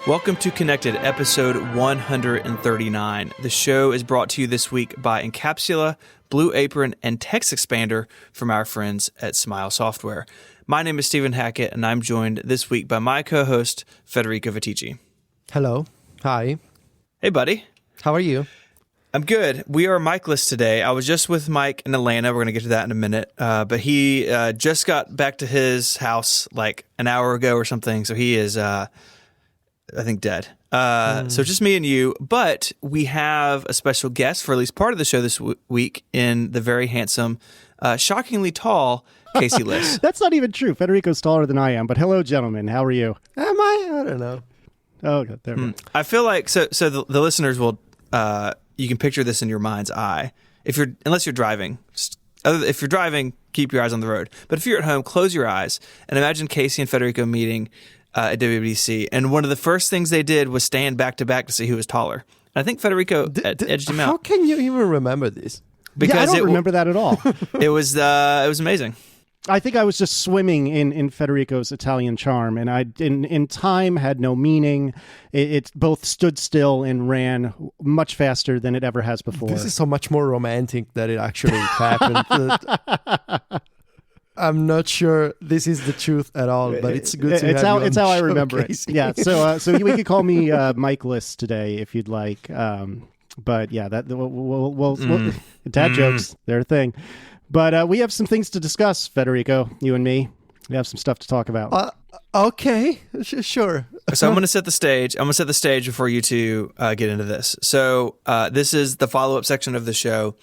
Welcome to Connected, episode 139. The show is brought to you this week by Encapsula, Blue Apron, and Text Expander from our friends at Smile Software. My name is Stephen Hackett, and I'm joined this week by my co-host, Federico Vitici. Hello. Hi. Hey, buddy. How are you? I'm good. We are Mikeless today. I was just with Mike in Atlanta. We're going to get to that in a minute. But he just got back to his house like an hour ago or something, so he is... I think dead. So just me and you, but we have a special guest for at least part of the show this week in the very handsome, shockingly tall Casey Liss. That's not even true. Federico's taller than I am, but hello, gentlemen. How are you? Am I? I don't know. Oh, good. There we go. I feel like, so the listeners will, you can picture this in your mind's eye. Unless you're driving. If you're driving, keep your eyes on the road. But if you're at home, close your eyes and imagine Casey and Federico meeting at WWDC, and one of the first things they did was stand back to back to see who was taller. And I think Federico edged him out. How can you even remember this? Because I don't remember that at all. It was amazing. I think I was just swimming in Federico's Italian charm, and I in time had no meaning. It both stood still and ran much faster than it ever has before. This is so much more romantic that it actually happened. I'm not sure this is the truth at all, but it's good to have you It's on how the I show, remember Casey. it. Yeah, so we could call me Mikeless today if you'd like. But yeah, that we'll dad jokes, they're a thing. But we have some things to discuss, Federico, you and me. We have some stuff to talk about. Okay, sure. So I'm going to set the stage. I'm going to set the stage before you two get into this. So this is the follow-up section of the show.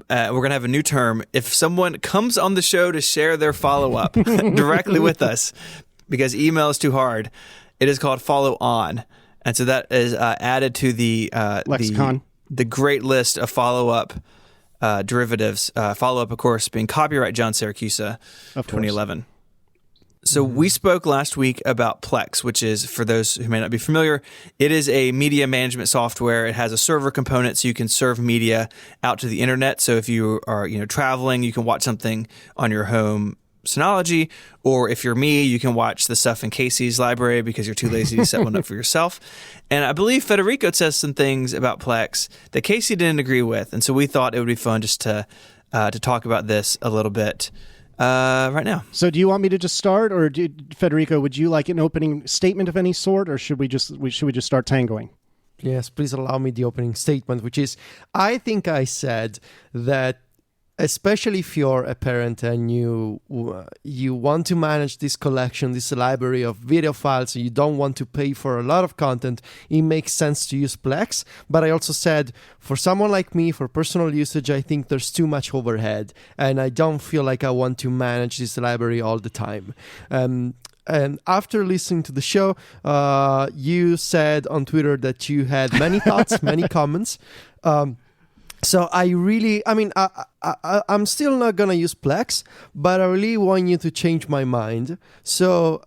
We're going to have a new term. If someone comes on the show to share their follow-up directly with us, because email is too hard, it is called follow on. And so that is added to the lexicon, the great list of follow-up derivatives. Follow-up, of course, being copyright John Siracusa, 2011. So we spoke last week about Plex, which is, for those who may not be familiar, it is a media management software. It has a server component, so you can serve media out to the internet. So if you are traveling, you can watch something on your home Synology, or if you're me, you can watch the stuff in Casey's library because you're too lazy to set one up for yourself. And I believe Federico says some things about Plex that Casey didn't agree with, and so we thought it would be fun just to talk about this a little bit. Right now. So do you want me to just start, or Federico, would you like an opening statement of any sort, or should we just start tangoing? Yes, please allow me the opening statement, which is, I think I said that especially if you're a parent and you want to manage this collection, this library of video files, and you don't want to pay for a lot of content, it makes sense to use Plex. But I also said, for someone like me, for personal usage, I think there's too much overhead, and I don't feel like I want to manage this library all the time. And after listening to the show, you said on Twitter that you had many thoughts, many comments. So I'm still not going to use Plex, but I really want you to change my mind. So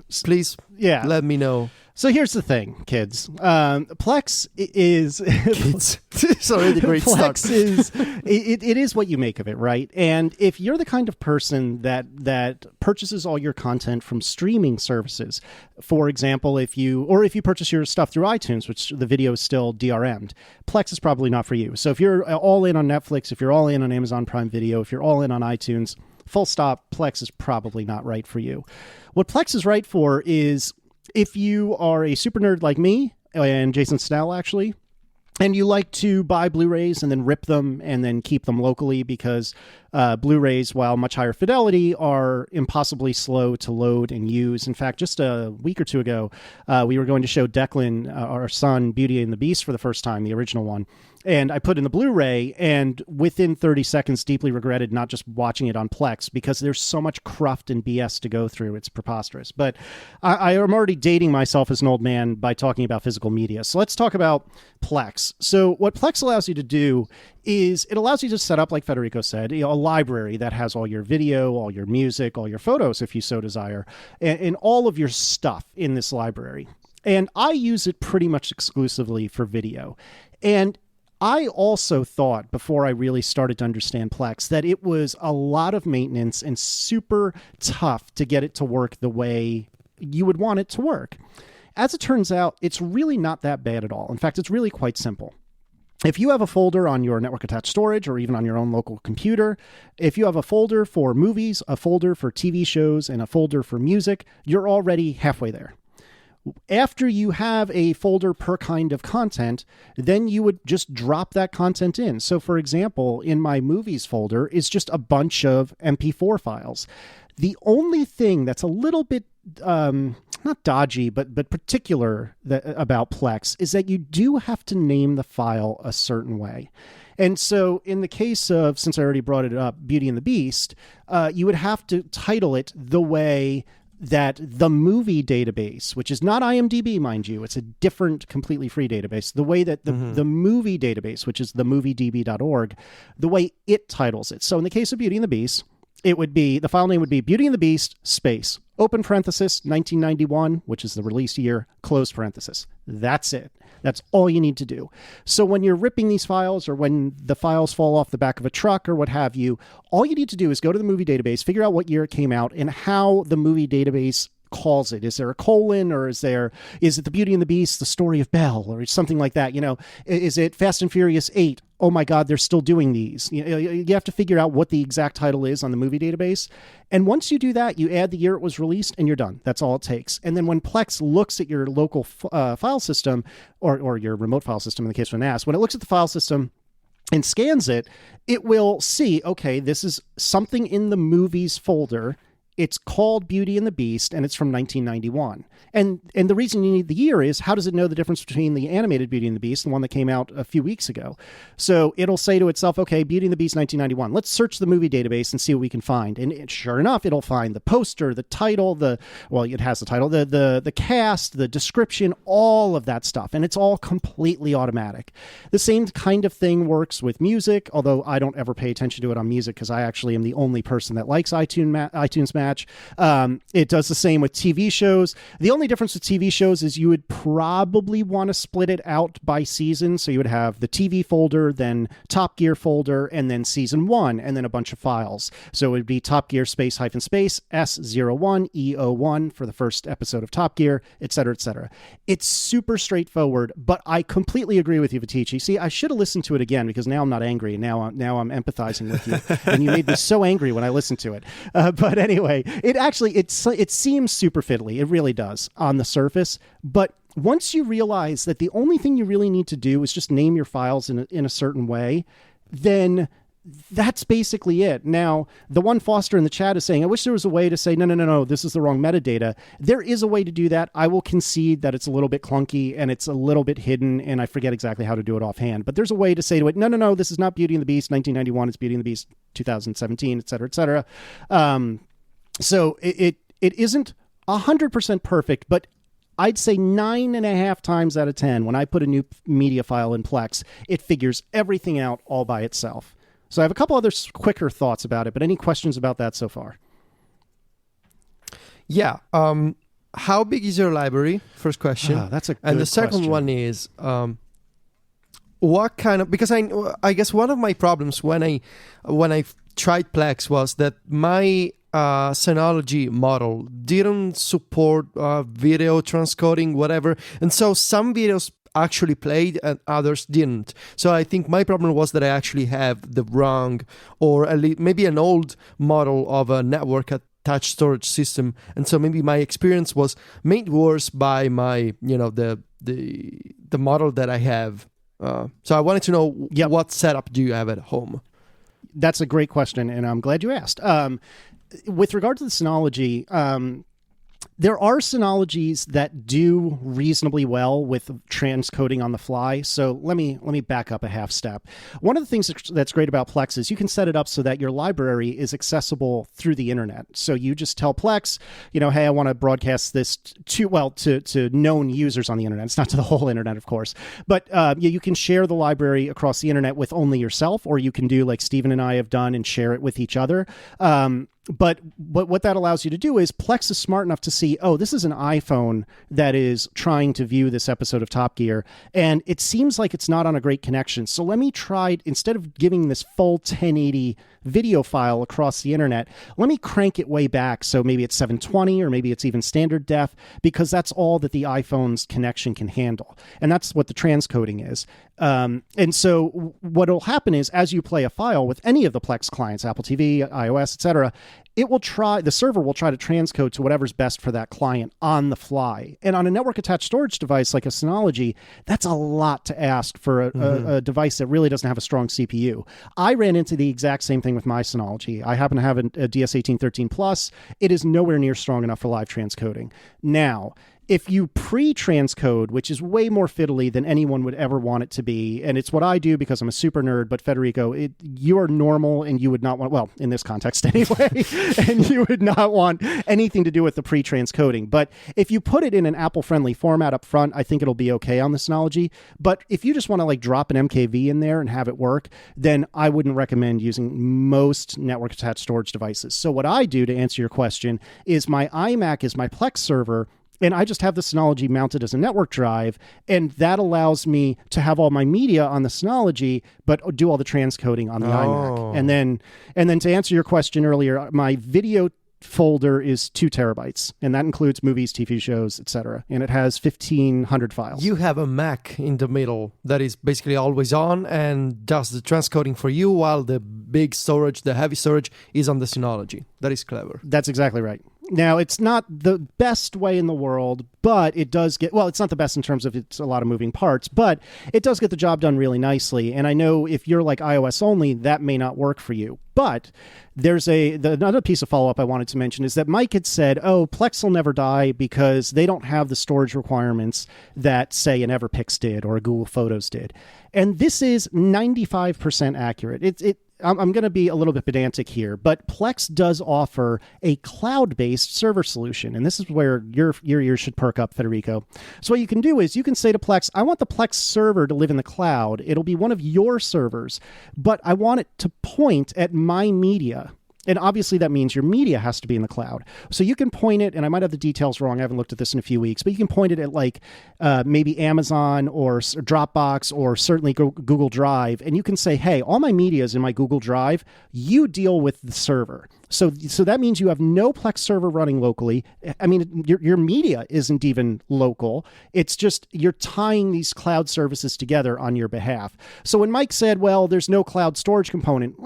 please let me know. So here's the thing, kids. Plex is... Kids. It's already a great start. Plex is... It is what you make of it, right? And if you're the kind of person that purchases all your content from streaming services, for example, if you purchase your stuff through iTunes, which the video is still DRM'd, Plex is probably not for you. So if you're all in on Netflix, if you're all in on Amazon Prime Video, if you're all in on iTunes, full stop, Plex is probably not right for you. What Plex is right for is... if you are a super nerd like me and Jason Snell, actually, and you like to buy Blu-rays and then rip them and then keep them locally because Blu-rays, while much higher fidelity, are impossibly slow to load and use. In fact, just a week or two ago, we were going to show Declan, our son, Beauty and the Beast for the first time, the original one. And I put in the Blu-ray, and within 30 seconds, deeply regretted not just watching it on Plex because there's so much cruft and BS to go through. It's preposterous. But I am already dating myself as an old man by talking about physical media. So let's talk about Plex. So what Plex allows you to do is it allows you to set up, like Federico said, a library that has all your video, all your music, all your photos, if you so desire, and all of your stuff in this library. And I use it pretty much exclusively for video. And I also thought, before I really started to understand Plex, that it was a lot of maintenance and super tough to get it to work the way you would want it to work. as it turns out, it's really not that bad at all. In fact, it's really quite simple. If you have a folder on your network attached storage or even on your own local computer, if you have a folder for movies, a folder for TV shows, and a folder for music, you're already halfway there. After you have a folder per kind of content, then you would just drop that content in. So for example, in my movies folder is just a bunch of MP4 files. The only thing that's a little bit not dodgy, but particular about Plex is that you do have to name the file a certain way. And so in the case of, since I already brought it up, Beauty and the Beast, you would have to title it the way that the movie database, which is not IMDb, mind you, it's a different, completely free database, the way that the movie database, which is themoviedb.org, the way it titles it. So in the case of Beauty and the Beast, it would be, the file name would be Beauty and the Beast, space, open parenthesis, 1991, which is the release year, close parenthesis. That's it. That's all you need to do. So when you're ripping these files or when the files fall off the back of a truck or what have you, all you need to do is go to the movie database, figure out what year it came out and how the movie database calls it. Is there a colon, or is it the Beauty and the Beast, the Story of Belle, or something like that? You know, is it Fast and Furious 8? Oh my God, they're still doing these. You have to figure out what the exact title is on the movie database. And once you do that, you add the year it was released and you're done. That's all it takes. And then when Plex looks at your local file system or your remote file system in the case of an NAS, when it looks at the file system and scans it, it will see, okay, this is something in the movies folder. It's called Beauty and the Beast, and it's from 1991. And the reason you need the year is, how does it know the difference between the animated Beauty and the Beast and the one that came out a few weeks ago? So it'll say to itself, okay, Beauty and the Beast 1991. Let's search the movie database and see what we can find. And sure enough, it'll find the poster, the title, it has the title, the cast, the description, all of that stuff. And it's all completely automatic. The same kind of thing works with music, although I don't ever pay attention to it on music because I actually am the only person that likes iTunes Match. It does the same with TV shows. The only difference with TV shows is you would probably want to split it out by season. So you would have the TV folder, then Top Gear folder, and then season 1, and then a bunch of files. So it would be Top Gear space S01 E01 for the first episode of Top Gear, etc., etc. It's super straightforward, but I completely agree with you, Viticci. See, I should have listened to it again because now I'm not angry. And now I'm empathizing with you, and you made me so angry when I listened to it. But anyway, it seems super fiddly. It really does on the surface. But once you realize that the only thing you really need to do is just name your files in a certain way, then that's basically it. Now, the one Foster in the chat is saying, I wish there was a way to say, no, this is the wrong metadata. There is a way to do that. I will concede that it's a little bit clunky and it's a little bit hidden, and I forget exactly how to do it offhand. But there's a way to say to it, no, this is not Beauty and the Beast 1991. It's Beauty and the Beast 2017, et cetera, et cetera. So it isn't 100% perfect, but I'd say 9.5 times out of 10, when I put a new media file in Plex, it figures everything out all by itself. So I have a couple other quicker thoughts about it, but any questions about that so far? Yeah. How big is your library? First question. That's a good And the second question. one is, what kind of, because I guess one of my problems when I tried Plex was that my Synology model didn't support video transcoding, whatever. And so some videos actually played and others didn't. So I think my problem was that I actually have the wrong, or at least maybe an old model of a network attached storage system. And so maybe my experience was made worse by my, the model that I have. So I wanted to know, what setup do you have at home? That's a great question, and I'm glad you asked. With regard to the Synology, there are Synologies that do reasonably well with transcoding on the fly. So let me back up a half step. One of the things that's great about Plex is you can set it up so that your library is accessible through the internet. So you just tell Plex, hey, I want to broadcast this to known users on the internet. It's not to the whole internet, of course, but you can share the library across the internet with only yourself, or you can do like Stephen and I have done and share it with each other. But what that allows you to do is Plex is smart enough to see, this is an iPhone that is trying to view this episode of Top Gear, and it seems like it's not on a great connection. So let me try, instead of giving this full 1080 video file across the internet, let me crank it way back. So maybe it's 720 or maybe it's even standard def, because that's all that the iPhone's connection can handle. And that's what the transcoding is. And so what will happen is, as you play a file with any of the Plex clients, Apple TV, iOS, etc., the server will try to transcode to whatever's best for that client on the fly. And on a network attached storage device like a Synology, that's a lot to ask for a device that really doesn't have a strong CPU. I ran into the exact same thing with my Synology. I happen to have a DS1813 Plus. It is nowhere near strong enough for live transcoding. Now, if you pre-transcode, which is way more fiddly than anyone would ever want it to be, and it's what I do because I'm a super nerd, but Federico, you are normal and you would not want, well, in this context anyway, and you would not want anything to do with the pre-transcoding. But if you put it in an Apple-friendly format up front, I think it'll be okay on the Synology. But if you just want to like drop an MKV in there and have it work, then I wouldn't recommend using most network-attached storage devices. So what I do, to answer your question, is my iMac is my Plex server, and I just have the Synology mounted as a network drive, and that allows me to have all my media on the Synology, but do all the transcoding on the iMac. And then to answer your question earlier, my video folder is 2 terabytes, and that includes movies, TV shows, etc. And it has 1,500 files. You have a Mac in the middle that is basically always on and does the transcoding for you, while the big storage, the heavy storage, is on the Synology. That is clever. That's exactly right. Now, it's not the best way in the world, but it does get, well, it's not the best in terms of it's a lot of moving parts, but it does get the job done really nicely. And I know if you're like iOS only, that may not work for you. But there's another piece of follow-up I wanted to mention is that Mike had said, oh, Plex will never die because they don't have the storage requirements that, say, an Everpix did or a Google Photos did. And this is 95% accurate. I'm going to be a little bit pedantic here, but Plex does offer a cloud-based server solution, and this is where your ears should perk up, Federico. So what you can do is you can say to Plex, I want the Plex server to live in the cloud. It'll be one of your servers, but I want it to point at my media. And obviously that means your media has to be in the cloud. So you can point it, and I might have the details wrong, I haven't looked at this in a few weeks, but you can point it at like maybe Amazon or Dropbox or certainly Google Drive, and you can say, hey, all my media is in my Google Drive. You deal with the server. So that means you have no Plex server running locally. I mean, your media isn't even local. It's just you're tying these cloud services together on your behalf. So when Mike said, well, there's no cloud storage component,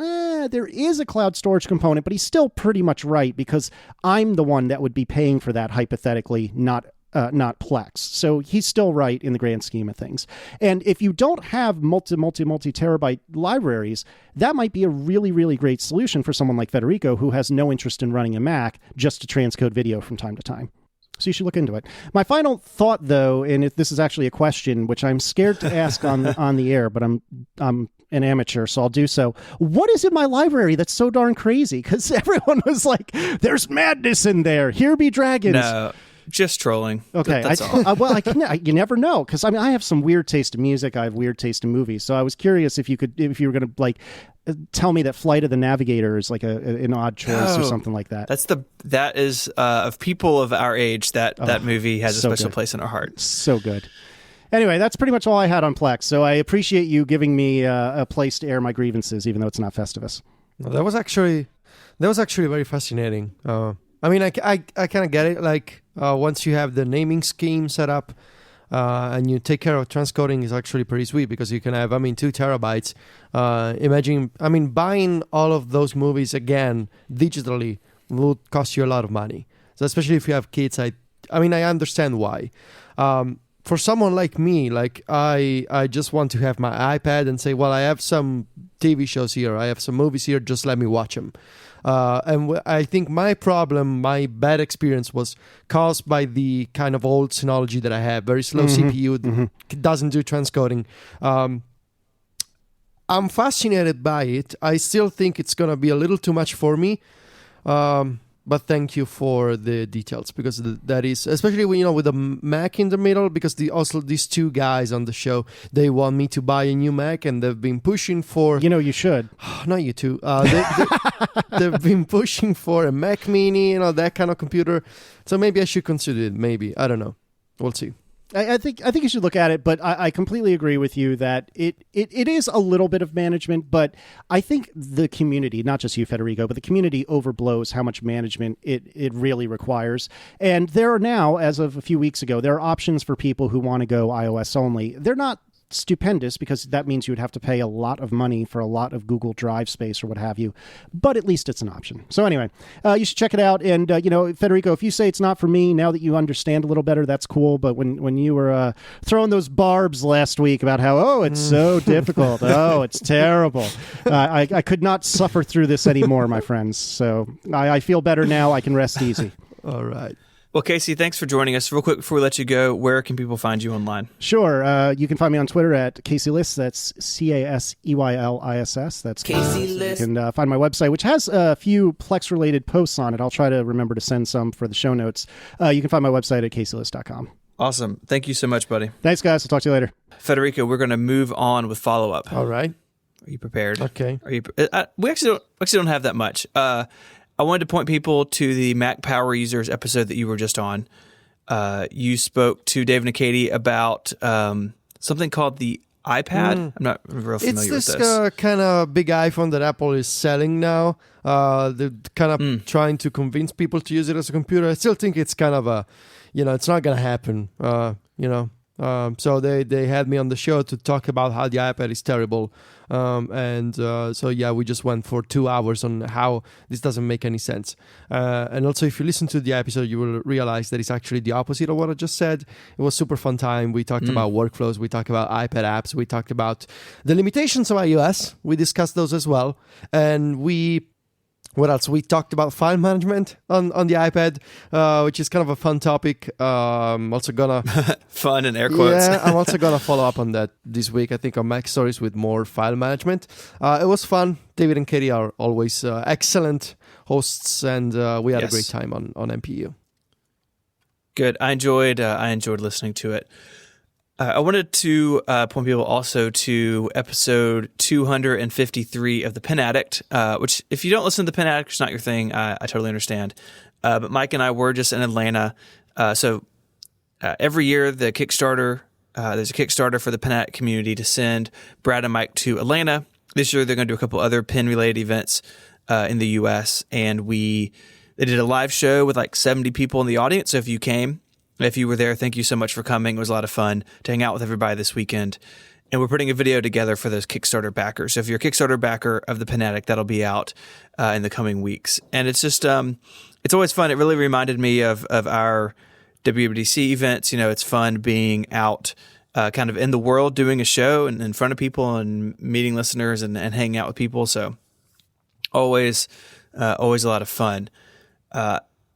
there is a cloud storage component, but he's still pretty much right, because I'm the one that would be paying for that hypothetically, not Plex. So he's still right in the grand scheme of things. And if you don't have multi terabyte libraries, that might be a really, really great solution for someone like Federico, who has no interest in running a Mac just to transcode video from time to time. So you should look into it. My final thought, though, and this is actually a question, which I'm scared to ask on the air, but I'm an amateur, so I'll do so. What is in my library that's so darn crazy? Because everyone was like, there's madness in there. Here be dragons. No. Just trolling. Okay. That's all. Well, you never know, because I mean, I have some weird taste in music. I have weird taste in movies. So I was curious if you were going to like tell me that Flight of the Navigator is like an odd choice or something like that. That is of people of our age, that movie has a special place in our heart. So good. Anyway, that's pretty much all I had on Plex. So I appreciate you giving me a place to air my grievances, even though it's not Festivus. Well, that was actually very fascinating. I mean, I kind of get it. Like, once you have the naming scheme set up and you take care of transcoding, is actually pretty sweet, because you can have, 2 terabytes. Imagine, buying all of those movies again digitally would cost you a lot of money. So especially if you have kids, I understand why. For someone like me, like I just want to have my iPad and say, well, I have some TV shows here, I have some movies here, just let me watch them. And I think my bad experience was caused by the kind of old Synology that I have, very slow CPU, doesn't do transcoding. I'm fascinated by it. I still think it's going to be a little too much for me. But thank you for the details, because that is, especially when, with a Mac in the middle, because also these 2 guys on the show, they want me to buy a new Mac, and they've been pushing for... you should. Not you two. They've been pushing for a Mac Mini, that kind of computer. So maybe I should consider it. Maybe. I don't know. We'll see. I think you should look at it, but I completely agree with you that it is a little bit of management, but I think the community, not just you, Federico, but the community overblows how much management it really requires. And there are now, as of a few weeks ago, there are options for people who want to go iOS only. They're not stupendous because that means you would have to pay a lot of money for a lot of Google Drive space or what have you, but at least it's an option. So anyway, you should check it out. And, Federico, if you say it's not for me, now that you understand a little better, that's cool. But when you were throwing those barbs last week about how, it's so difficult. It's terrible. I could not suffer through this anymore, my friends. So I feel better now. I can rest easy. All right. Well, Casey, thanks for joining us. Real quick before we let you go, where can people find you online? Sure. You can find me on Twitter at Casey Liss. That's CASEYLISS. That's Casey Liss. You can find my website, which has a few Plex-related posts on it. I'll try to remember to send some for the show notes. You can find my website at CaseyLiss.com. Awesome. Thank you so much, buddy. Thanks, guys. I'll talk to you later. Federico, we're going to move on with follow-up. All right. Are you prepared? Okay. Are you? We actually don't have that much. I wanted to point people to the Mac Power Users episode that you were just on. You spoke to Dave and Katie about something called the iPad. I'm not real familiar with this. It's this kind of big iPhone that Apple is selling now. They're kind of trying to convince people to use it as a computer. I still think it's kind of it's not going to happen, so they had me on the show to talk about how the iPad is terrible. We just went for 2 hours on how this doesn't make any sense. And also, if you listen to the episode, you will realize that it's actually the opposite of what I just said. It was super fun time. We talked about workflows. We talked about iPad apps. We talked about the limitations of iOS. We discussed those as well. And what else? We talked about file management on the iPad, which is kind of a fun topic. Also gonna fun in air quotes. Yeah, I'm also gonna follow up on that this week. I think on Mac Stories with more file management. It was fun. David and Katie are always excellent hosts, and we had a great time on MPU. Good. I enjoyed listening to it. I wanted to point people also to episode 253 of The Pen Addict, which if you don't listen to The Pen Addict, it's not your thing. I totally understand. But Mike and I were just in Atlanta. Every year, the Kickstarter, there's a Kickstarter for the Pen Addict community to send Brad and Mike to Atlanta. This year, they're going to do a couple other pen-related events in the U.S. And they did a live show with like 70 people in the audience. So if you came, if you were there, thank you so much for coming. It was a lot of fun to hang out with everybody this weekend. And we're putting a video together for those Kickstarter backers. So if you're a Kickstarter backer of the Pen Addict, that'll be out in the coming weeks. And it's just, it's always fun. It really reminded me of our WWDC events. It's fun being out kind of in the world, doing a show and in front of people and meeting listeners and hanging out with people. So always a lot of fun.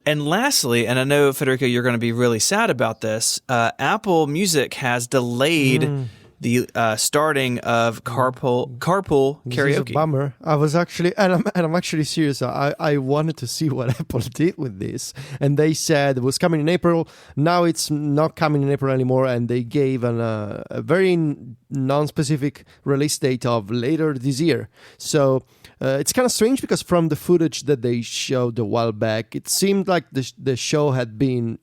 And lastly, and I know, Federico, you're going to be really sad about this, Apple Music has delayed the starting of carpool karaoke. This is a bummer. I was actually, and I'm actually serious. I wanted to see what Apple did with this, and they said it was coming in April. Now it's not coming in April anymore, and they gave a very non-specific release date of later this year. So it's kind of strange because from the footage that they showed a while back, it seemed like the show had been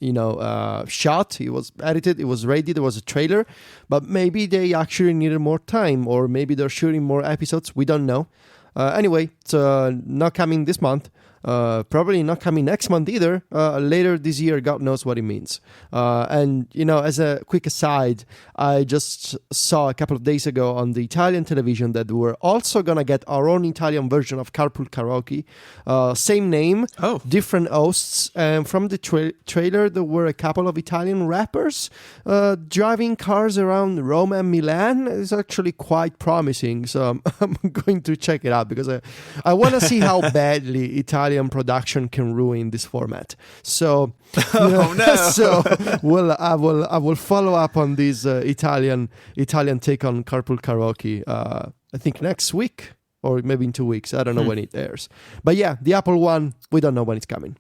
shot. It was edited. It was ready. There was a trailer, but maybe they actually needed more time, or maybe they're shooting more episodes. We don't know. Anyway, it's not coming this month. Probably not coming next month either. Later this year, God knows what it means. And as a quick aside, I just saw a couple of days ago on the Italian television that we're also gonna get our own Italian version of Carpool Karaoke. Same name, different hosts. And from the trailer, there were a couple of Italian rappers driving cars around Rome and Milan. It's actually quite promising. So I'm going to check it out because I want to see how badly Italian production can ruin this format. So, so I will follow up on this Italian take on Carpool Karaoke. I think next week or maybe in 2 weeks. I don't know when it airs. But yeah, the Apple one, we don't know when it's coming.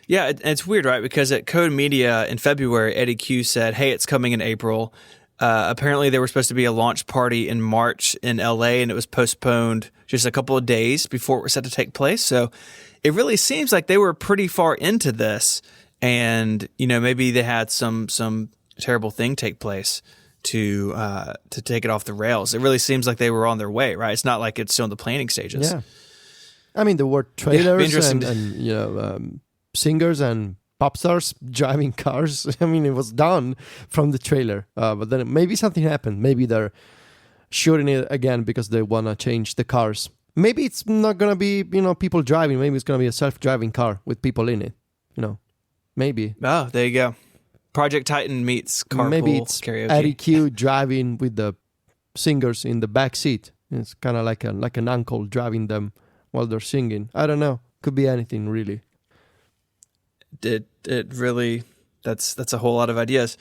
Yeah, it's weird, right? Because at Code Media in February, Eddie Q said, "Hey, it's coming in April." Apparently, there was supposed to be a launch party in March in LA, and it was postponed just a couple of days before it was set to take place. So it really seems like they were pretty far into this, and maybe they had some terrible thing take place to take it off the rails. It really seems like they were on their way, right? It's not like it's still in the planning stages. Yeah, I mean, there were trailers and singers and pop stars driving cars. I mean, it was done from the trailer, but then maybe something happened. Maybe they're shooting it again because they want to change the cars. Maybe it's not going to be, people driving. Maybe it's going to be a self-driving car with people in it, Maybe. Oh, there you go. Project Titan meets carpool Maybe it's karaoke. Eddie Q driving with the singers in the back seat. It's kind of like an uncle driving them while they're singing. I don't know. Could be anything, really. It really, that's a whole lot of ideas.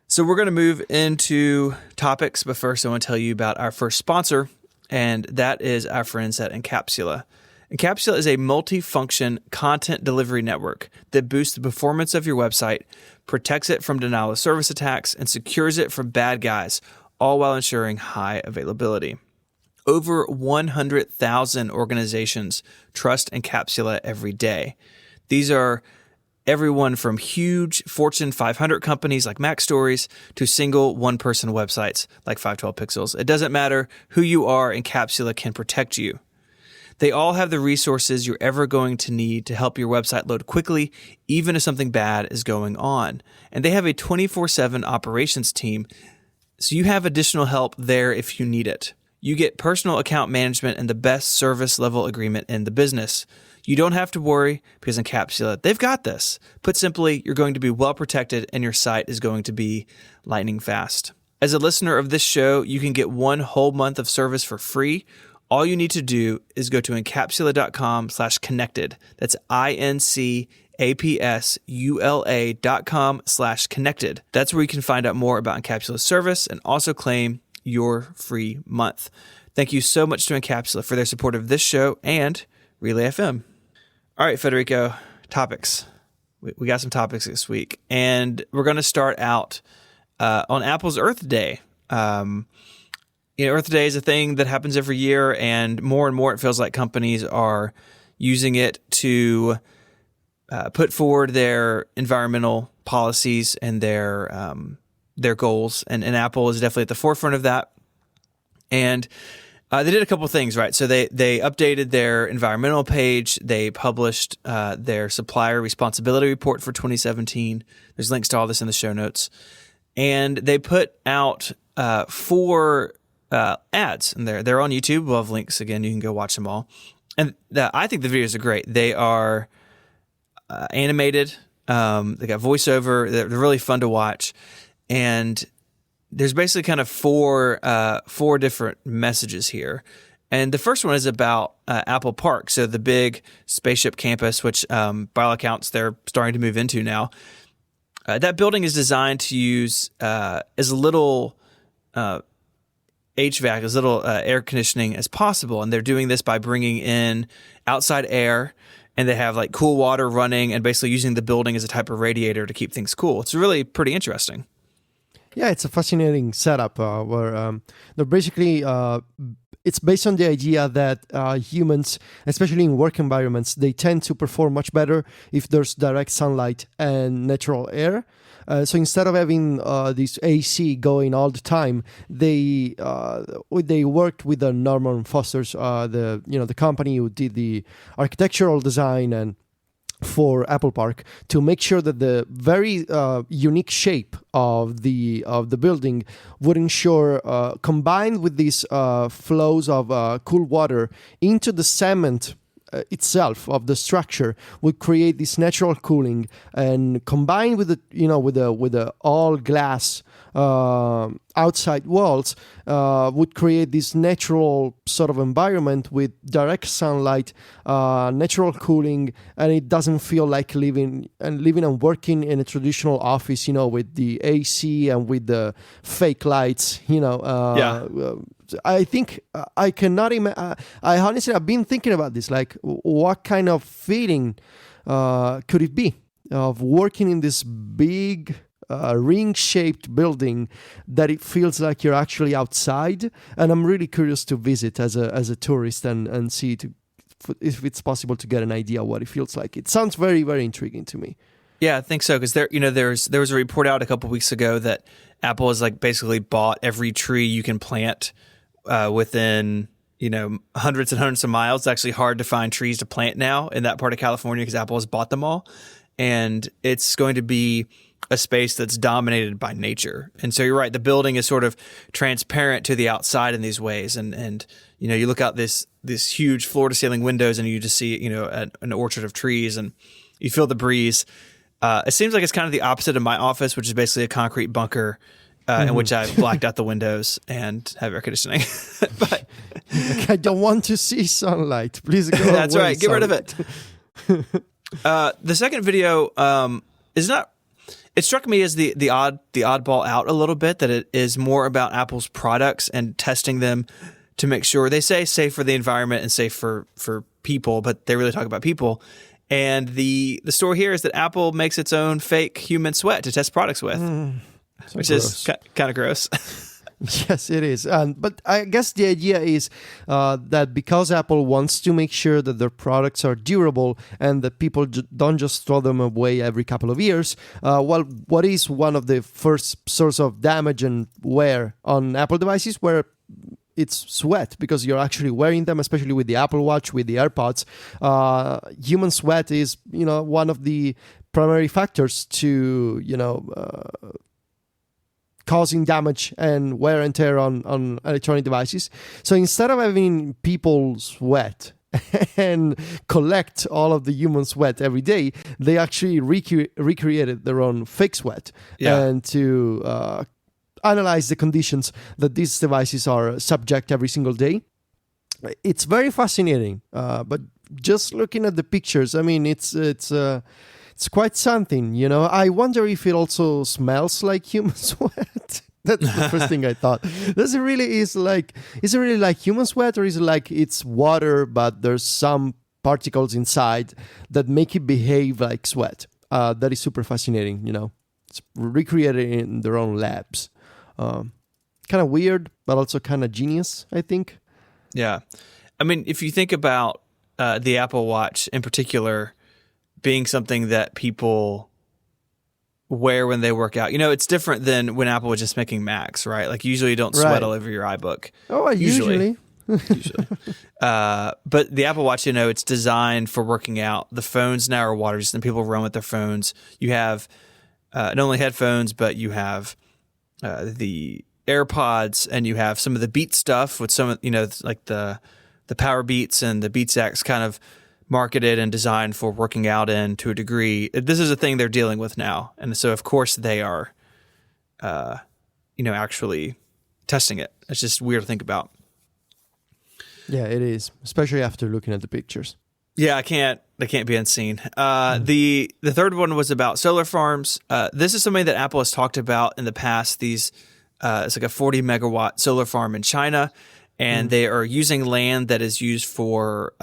So we're going to move into topics, but first I want to tell you about our first sponsor, and that is our friends at Encapsula. Encapsula is a multi-function content delivery network that boosts the performance of your website, protects it from denial of service attacks, and secures it from bad guys, all while ensuring high availability. Over 100,000 organizations trust Encapsula every day. These are everyone from huge Fortune 500 companies like MacStories to single one-person websites like 512 Pixels. It doesn't matter who you are, Encapsula can protect you. They all have the resources you're ever going to need to help your website load quickly, even if something bad is going on. And they have a 24/7 operations team, so you have additional help there if you need it. You get personal account management and the best service level agreement in the business. You don't have to worry because Encapsula, they've got this. Put simply, you're going to be well protected and your site is going to be lightning fast. As a listener of this show, you can get 1 whole month of service for free. All you need to do is go to encapsula.com/connected. That's INCAPSULA.com/connected. That's where you can find out more about Encapsula's service and also claim your free month. Thank you so much to Encapsula for their support of this show and Relay FM. All right, Federico, topics. We got some topics this week, and we're going to start out on Apple's Earth Day. Earth Day is a thing that happens every year, and more it feels like companies are using it to put forward their environmental policies and their goals. And Apple is definitely at the forefront of that. And they did a couple of things, right? So they updated their environmental page. They published their supplier responsibility report for 2017. There's links to all this in the show notes. And they put out 4 ads, and they're on YouTube. We'll have links again. You can go watch them all. And I think the videos are great. They are animated. They got voiceover. They're really fun to watch. And there's basically kind of 4 different messages here. And the first one is about Apple Park. So the big spaceship campus, which by all accounts they're starting to move into now. That building is designed to use as little HVAC, as little air conditioning as possible. And they're doing this by bringing in outside air, and they have like cool water running and basically using the building as a type of radiator to keep things cool. It's really pretty interesting. Yeah, it's a fascinating setup where they're basically, it's based on the idea that humans, especially in work environments, they tend to perform much better if there's direct sunlight and natural air. So instead of having this AC going all the time, they worked with the Norman Foster's, the company who did the architectural design and for Apple Park, to make sure that the very unique shape of the building would ensure, combined with these flows of cool water into the cement itself of the structure, would create this natural cooling, and combined with the all glass outside walls would create this natural sort of environment with direct sunlight, natural cooling, and it doesn't feel like living and working in a traditional office, with the AC and with the fake lights, I think I cannot imagine. I honestly, I've been thinking about this, like what kind of feeling could it be of working in this big ring-shaped building that it feels like you're actually outside. And I'm really curious to visit as a tourist and see if it's possible to get an idea what it feels like. It sounds very, very intriguing to me. Yeah, I think so, because there was a report out a couple weeks ago that Apple has like basically bought every tree you can plant within hundreds and hundreds of miles. It's actually hard to find trees to plant now in that part of California because Apple has bought them all, and it's going to be a space that's dominated by nature. And so you're right, the building is sort of transparent to the outside in these ways, and you look out this huge floor to ceiling windows and you just see an orchard of trees and you feel the breeze. It seems like it's kind of the opposite of my office, which is basically a concrete bunker in which I've blacked out the windows and have air conditioning. But I don't want to see sunlight. Please go that's away, right. Get rid of it. The second video is not. It struck me as the oddball out a little bit, that it is more about Apple's products and testing them to make sure, they say safe for the environment and safe for people, but they really talk about people. And the story here is that Apple makes its own fake human sweat to test products with, which is kind of gross. Yes, it is. But I guess the idea is that because Apple wants to make sure that their products are durable and that people don't just throw them away every couple of years, what is one of the first source of damage and wear on Apple devices? Where it's sweat, because you're actually wearing them, especially with the Apple Watch, with the AirPods. Human sweat is, one of the primary factors to, causing damage and wear and tear on electronic devices. So instead of having people sweat and collect all of the human sweat every day, they actually recreated their own fake sweat and to analyze the conditions that these devices are subject every single day. It's very fascinating, but just looking at the pictures, I mean, it's quite something, I wonder if it also smells like human sweat. That's the first thing I thought. Is it really like human sweat, or is it like it's water, but there's some particles inside that make it behave like sweat? That is super fascinating, It's recreated in their own labs. Kind of weird, but also kind of genius, I think. Yeah. I mean, if you think about the Apple Watch in particular being something that people wear when they work out, it's different than when Apple was just making Macs, right? Like usually you don't sweat all over your iBook. Oh, usually. But the Apple Watch, it's designed for working out. The phones now are water resistant. People run with their phones. You have not only headphones, but you have the AirPods, and you have some of the Beats stuff with some, like the Power Beats and the Beats Yaks, kind of marketed and designed for working out in to a degree. This is a thing they're dealing with now, and so of course they are, actually testing it. It's just weird to think about. Yeah, it is, especially after looking at the pictures. Yeah, I can't be unseen. The third one was about solar farms. This is something that Apple has talked about in the past. It's like a 40 megawatt solar farm in China, and they are using land that is used for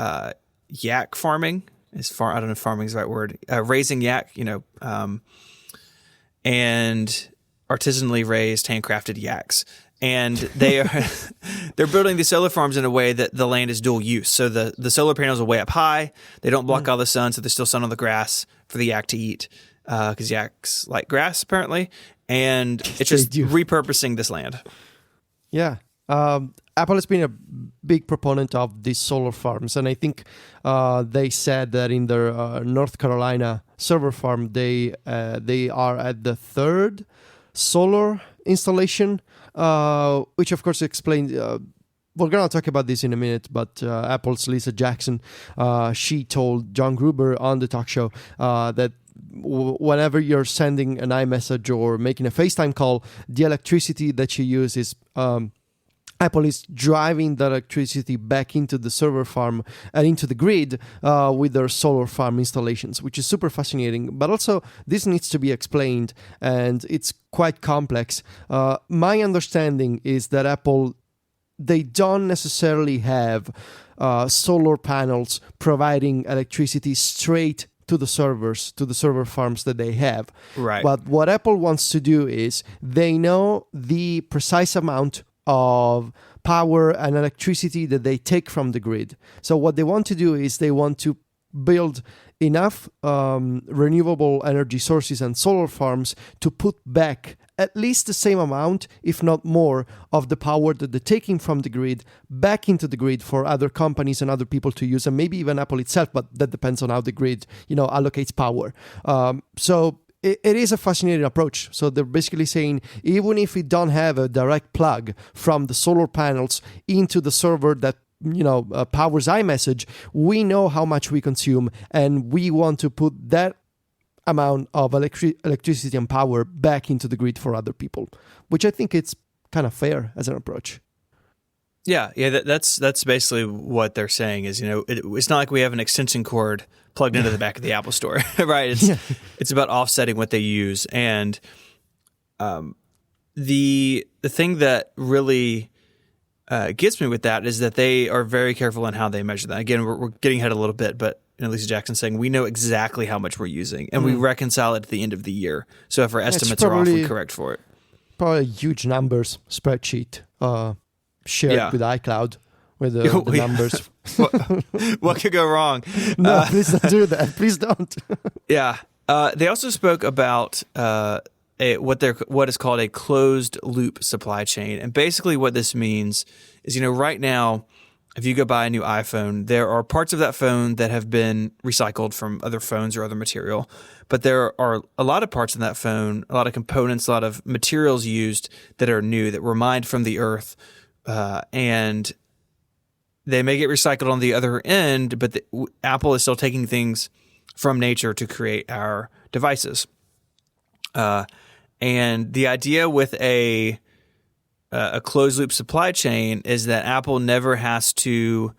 yak farming. I don't know if farming is the right word. Raising yak, and artisanally raised, handcrafted yaks. And they're building these solar farms in a way that the land is dual use. So the solar panels are way up high. They don't block all the sun, so there's still sun on the grass for the yak to eat, because yaks like grass apparently. And it's just repurposing this land. Yeah. Apple has been a big proponent of these solar farms, and I think they said that in their North Carolina server farm, they are at the third solar installation, which of course explains. We're going to talk about this in a minute, but Apple's Lisa Jackson, she told John Gruber on the talk show that whenever you're sending an iMessage or making a FaceTime call, the electricity that you use is Apple is driving the electricity back into the server farm and into the grid with their solar farm installations, which is super fascinating. But also, this needs to be explained, and it's quite complex. My understanding is that Apple, they don't necessarily have solar panels providing electricity straight to the servers, to the server farms that they have. Right. But what Apple wants to do is they know the precise amount of power and electricity that they take from the grid. So what they want to do is they want to build enough renewable energy sources and solar farms to put back at least the same amount, if not more, of the power that they're taking from the grid back into the grid for other companies and other people to use, and maybe even Apple itself, but that depends on how the grid, allocates power. So it is a fascinating approach. So they're basically saying, even if we don't have a direct plug from the solar panels into the server that powers iMessage, we know how much we consume, and we want to put that amount of electricity and power back into the grid for other people, which I think it's kind of fair as an approach. Yeah, that's basically what they're saying is, it's not like we have an extension cord plugged into the back of the Apple Store, right? It's about offsetting what they use. And the thing that really gets me with that is that they are very careful in how they measure that. Again, we're getting ahead a little bit, but Lisa Jackson's saying we know exactly how much we're using, and we reconcile it at the end of the year. So if our estimates are off, we correct for it. Probably huge numbers spreadsheet shared with iCloud with the numbers. What could go wrong? No, please don't do that. Please don't. Yeah. They also spoke about what is called a closed loop supply chain, and basically what this means is, right now, if you go buy a new iPhone, there are parts of that phone that have been recycled from other phones or other material. But there are a lot of parts in that phone, a lot of components, a lot of materials used that are new, that were mined from the earth. And they may get recycled on the other end, but Apple is still taking things from nature to create our devices. And the idea with a closed loop supply chain is that Apple never has to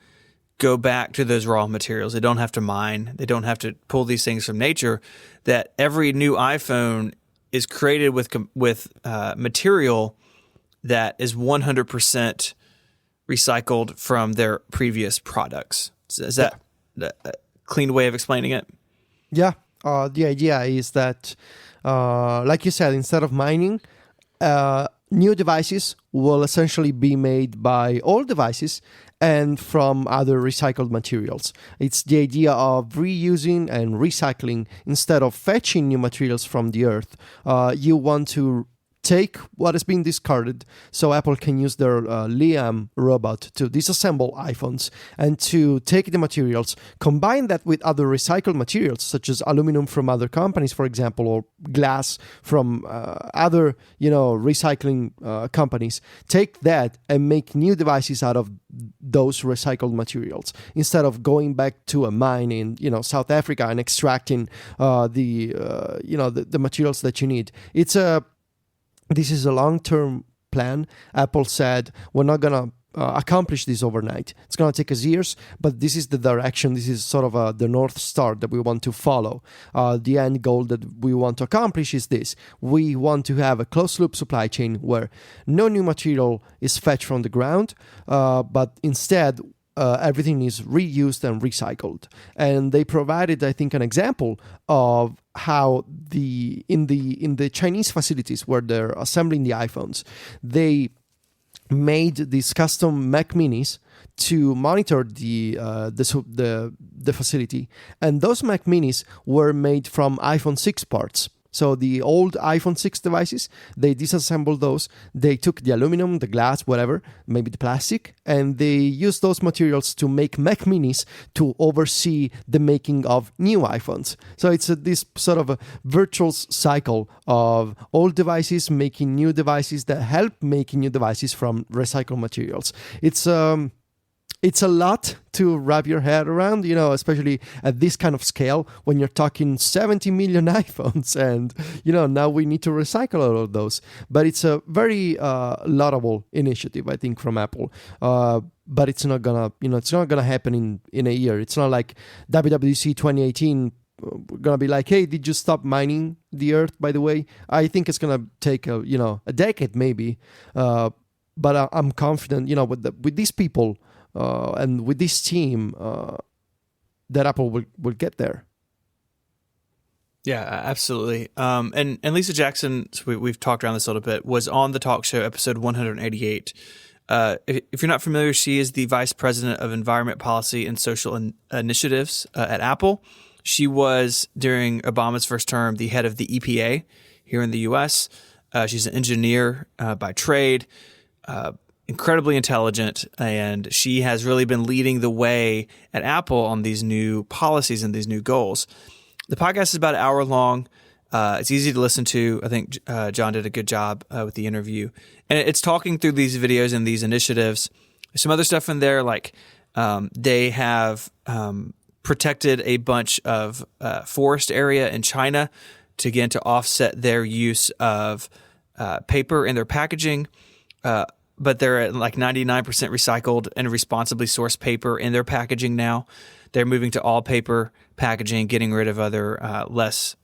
go back to those raw materials. They don't have to mine. They don't have to pull these things from nature. That every new iPhone is created with material that is 100% recycled from their previous products. Is that a clean way of explaining it? Yeah. The idea is that, like you said, instead of mining, new devices will essentially be made by old devices and from other recycled materials. It's the idea of reusing and recycling instead of fetching new materials from the earth. You want to take what has been discarded, so Apple can use their Liam robot to disassemble iPhones and to take the materials, combine that with other recycled materials, such as aluminum from other companies, for example, or glass from other, recycling companies. Take that and make new devices out of those recycled materials instead of going back to a mine in, South Africa and extracting the materials that you need. This is a long-term plan. Apple said, we're not going to accomplish this overnight. It's going to take us years, but this is the direction. This is sort of the North Star that we want to follow. The end goal that we want to accomplish is this. We want to have a closed-loop supply chain where no new material is fetched from the ground, but instead, everything is reused and recycled. And they provided, I think, an example of how in the Chinese facilities where they're assembling the iPhones, they made these custom Mac Minis to monitor the facility, and those Mac Minis were made from iPhone 6 parts. So the old iPhone 6 devices, they disassembled those. They took the aluminum, the glass, whatever, maybe the plastic, and they used those materials to make Mac Minis to oversee the making of new iPhones. So it's this sort of a virtual cycle of old devices making new devices that help making new devices from recycled materials. It's a lot to wrap your head around, especially at this kind of scale when you're talking 70 million iPhones and, now we need to recycle all of those. But it's a very laudable initiative, I think, from Apple. But it's not gonna happen in a year. It's not like WWDC 2018 gonna be like, hey, did you stop mining the earth, by the way? I think it's gonna take a decade maybe. But I'm confident, with these people, and with this team, that Apple will get there. Yeah, absolutely. And Lisa Jackson, we've talked around this a little bit, was on the talk show episode 188. If you're not familiar, she is the Vice President of Environment Policy and Social Initiatives at Apple. She was, during Obama's first term, the head of the EPA here in the U.S. She's an engineer by trade, incredibly intelligent, and she has really been leading the way at Apple on these new policies and these new goals. The podcast is about an hour long. It's easy to listen to. I think John did a good job with the interview. And it's talking through these videos and these initiatives. There's some other stuff in there, like they have protected a bunch of forest area in China to, again, to offset their use of paper in their packaging. But they're at like 99% recycled and responsibly sourced paper in their packaging now. They're moving to all paper packaging, getting rid of other less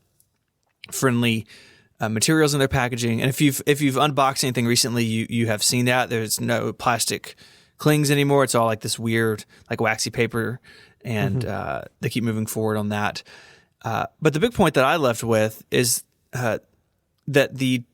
friendly materials in their packaging. And if you've unboxed anything recently, you have seen that there's no plastic clings anymore. It's all like this weird, like waxy paper, and they keep moving forward on that. But the big point that I left with is that the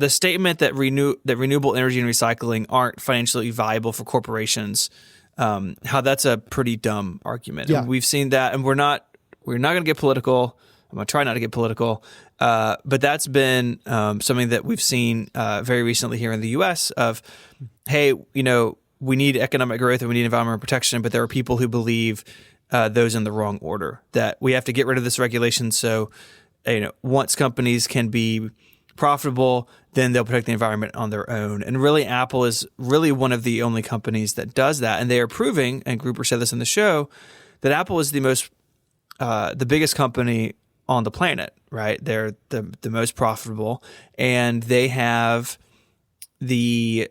statement that renewable energy and recycling aren't financially viable for corporations, how that's a pretty dumb argument. Yeah. And we've seen that, and we're not going to get political. I'm going to try not to get political, but that's been something that we've seen very recently here in the U.S. of, hey, we need economic growth and we need environmental protection, but there are people who believe those in the wrong order, that we have to get rid of this regulation so once companies can be profitable, then they'll protect the environment on their own. And really, Apple is really one of the only companies that does that. And they are proving, and Gruber said this in the show, that Apple is the biggest company on the planet, right? They're the most profitable, and they have the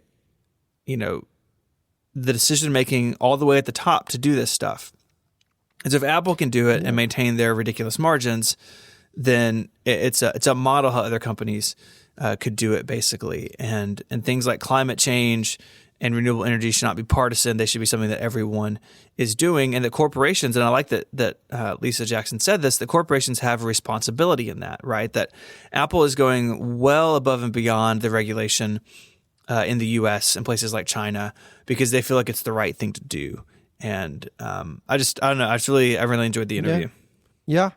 decision making all the way at the top to do this stuff. And so if Apple can do it and maintain their ridiculous margins, then it's a model how other companies could do it, basically. And things like climate change and renewable energy should not be partisan. They should be something that everyone is doing. And that corporations, and I like that Lisa Jackson said this, that corporations have a responsibility in that, right? That Apple is going well above and beyond the regulation in the U.S. and places like China because they feel like it's the right thing to do. And I don't know. I really enjoyed the interview. Yeah,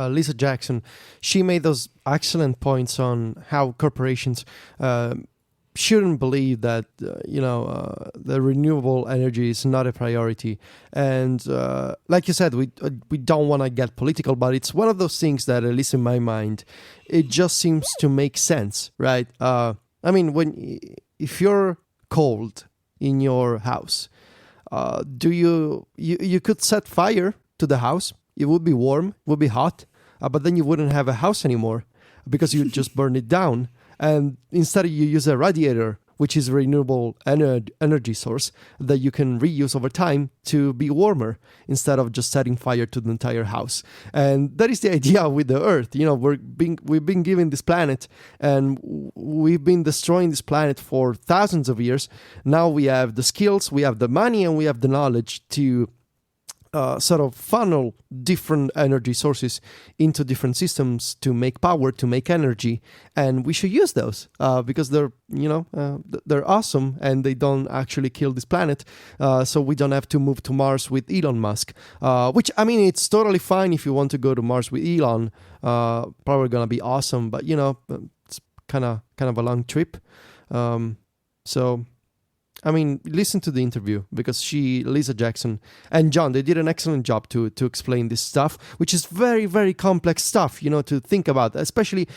Lisa Jackson, she made those excellent points on how corporations shouldn't believe that the renewable energy is not a priority. And like you said, we don't want to get political, but it's one of those things that, at least in my mind, it just seems to make sense, right? I mean, if you're cold in your house, you could set fire to the house. It would be warm, it would be hot, but then you wouldn't have a house anymore because you just burn it down. And instead you use a radiator, which is a renewable energy source that you can reuse over time to be warmer instead of just setting fire to the entire house. And that is the idea with the Earth. We've been given this planet and we've been destroying this planet for thousands of years. Now we have the skills, we have the money, and we have the knowledge to sort of funnel different energy sources into different systems to make power, to make energy, and we should use those because they're awesome and they don't actually kill this planet. So we don't have to move to Mars with Elon Musk, which, I mean, it's totally fine if you want to go to Mars with Elon. Probably gonna be awesome, but it's kind of a long trip. So. I mean, listen to the interview because Lisa Jackson and John, they did an excellent job to explain this stuff, which is very, very complex stuff, to think about, especially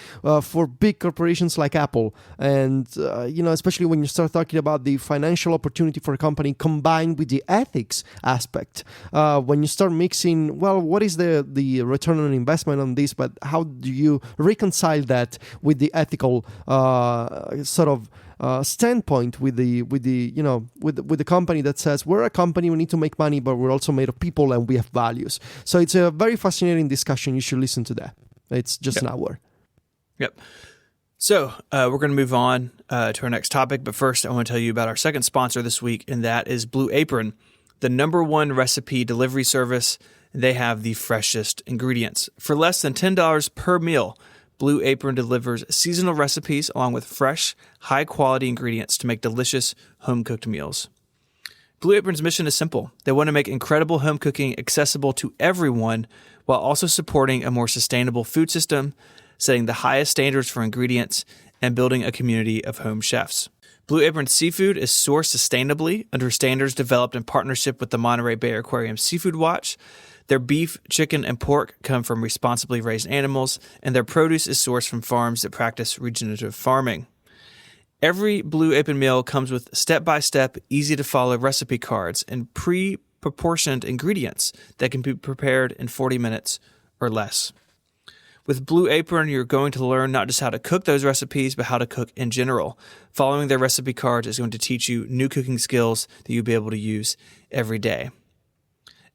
for big corporations like Apple. And, especially when you start talking about the financial opportunity for a company combined with the ethics aspect. When you start mixing, what is the return on investment on this, but how do you reconcile that with the ethical sort of standpoint with the company that says we're a company, we need to make money, but we're also made of people and we have values. So it's a very fascinating discussion. You should listen to that. It's just an hour. Yep. So we're going to move on to our next topic, but first I want to tell you about our second sponsor this week, and that is Blue Apron, the #1 recipe delivery service. They have the freshest ingredients. For less than $10 per meal, Blue Apron delivers seasonal recipes along with fresh, high-quality ingredients to make delicious home-cooked meals. Blue Apron's mission is simple. They want to make incredible home cooking accessible to everyone while also supporting a more sustainable food system, setting the highest standards for ingredients, and building a community of home chefs. Blue Apron seafood is sourced sustainably under standards developed in partnership with the Monterey Bay Aquarium Seafood Watch. Their beef, chicken, and pork come from responsibly raised animals, and their produce is sourced from farms that practice regenerative farming. Every Blue Apron meal comes with step-by-step, easy-to-follow recipe cards and pre-proportioned ingredients that can be prepared in 40 minutes or less. With Blue Apron, you're going to learn not just how to cook those recipes, but how to cook in general. Following their recipe cards is going to teach you new cooking skills that you'll be able to use every day.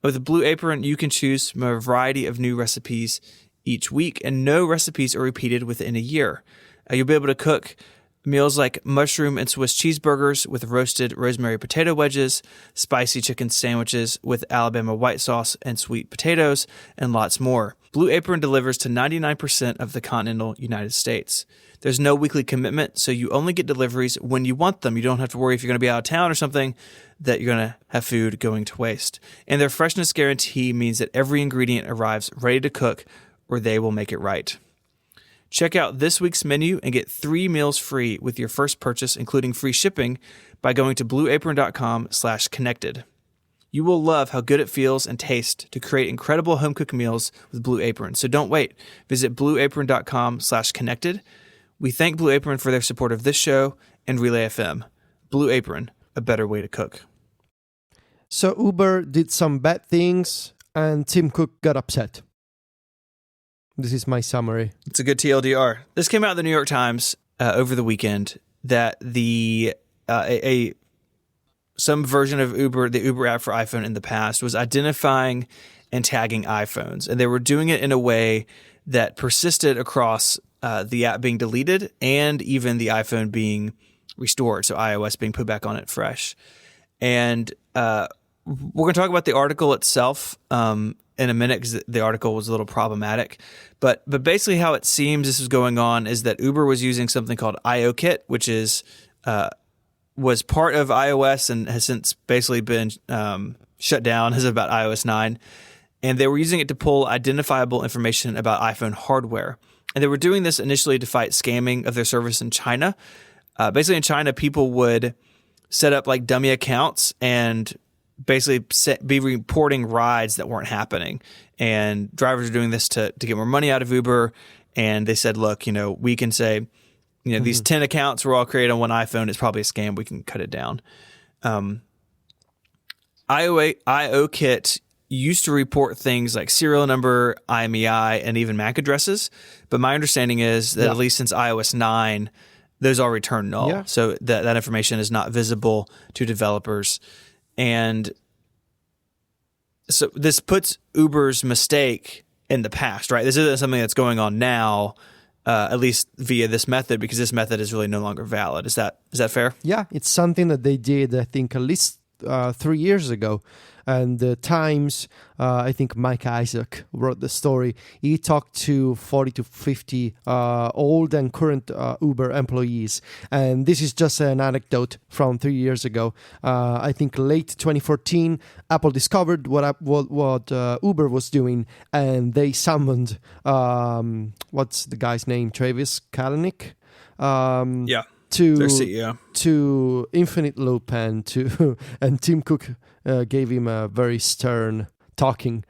With Blue Apron, you can choose from a variety of new recipes each week, and no recipes are repeated within a year. You'll be able to cook meals like mushroom and Swiss cheeseburgers with roasted rosemary potato wedges, spicy chicken sandwiches with Alabama white sauce and sweet potatoes, and lots more. Blue Apron delivers to 99% of the continental United States. There's no weekly commitment, so you only get deliveries when you want them. You don't have to worry if you're going to be out of town or something that you're going to have food going to waste. And their freshness guarantee means that every ingredient arrives ready to cook, or they will make it right. Check out this week's menu and get 3 meals free with your first purchase, including free shipping, by going to blueapron.com/connected. You will love how good it feels and tastes to create incredible home cooked meals with Blue Apron. So don't wait. Visit blueapron.com/connected. We thank Blue Apron for their support of this show and Relay FM. Blue Apron, a better way to cook. So Uber did some bad things and Tim Cook got upset. This is my summary. It's a good TLDR. This came out in the New York Times over the weekend that some version of Uber, the Uber app for iPhone in the past, was identifying and tagging iPhones. And they were doing it in a way that persisted across the app being deleted and even the iPhone being restored, so iOS being put back on it fresh. And we're going to talk about the article itself in a minute because the article was a little problematic. But basically how it seems this is going on is that Uber was using something called IOKit, which is was part of iOS and has since basically been shut down as of about iOS 9. And they were using it to pull identifiable information about iPhone hardware. And they were doing this initially to fight scamming of their service in China. Basically in China, people would set up like dummy accounts and basically be reporting rides that weren't happening. And drivers are doing this to get more money out of Uber. And they said, look, we can say, these 10 accounts were all created on one iPhone. It's probably a scam. We can cut it down. IOKit used to report things like serial number, IMEI, and even MAC addresses. But my understanding is that at least since iOS 9, those all return null. Yeah. So that information is not visible to developers. And so this puts Uber's mistake in the past, right? This isn't something that's going on now, at least via this method, because this method is really no longer valid. Is that fair? Yeah, it's something that they did, I think, at least 3 years ago. And the Times, I think Mike Isaac wrote the story. He talked to 40 to 50 old and current Uber employees. And this is just an anecdote from 3 years ago. I think late 2014, Apple discovered what Uber was doing, and they summoned, what's the guy's name? Travis Kalanick? Yeah. Their CEO. To Infinite Loop and Tim Cook gave him a very stern talking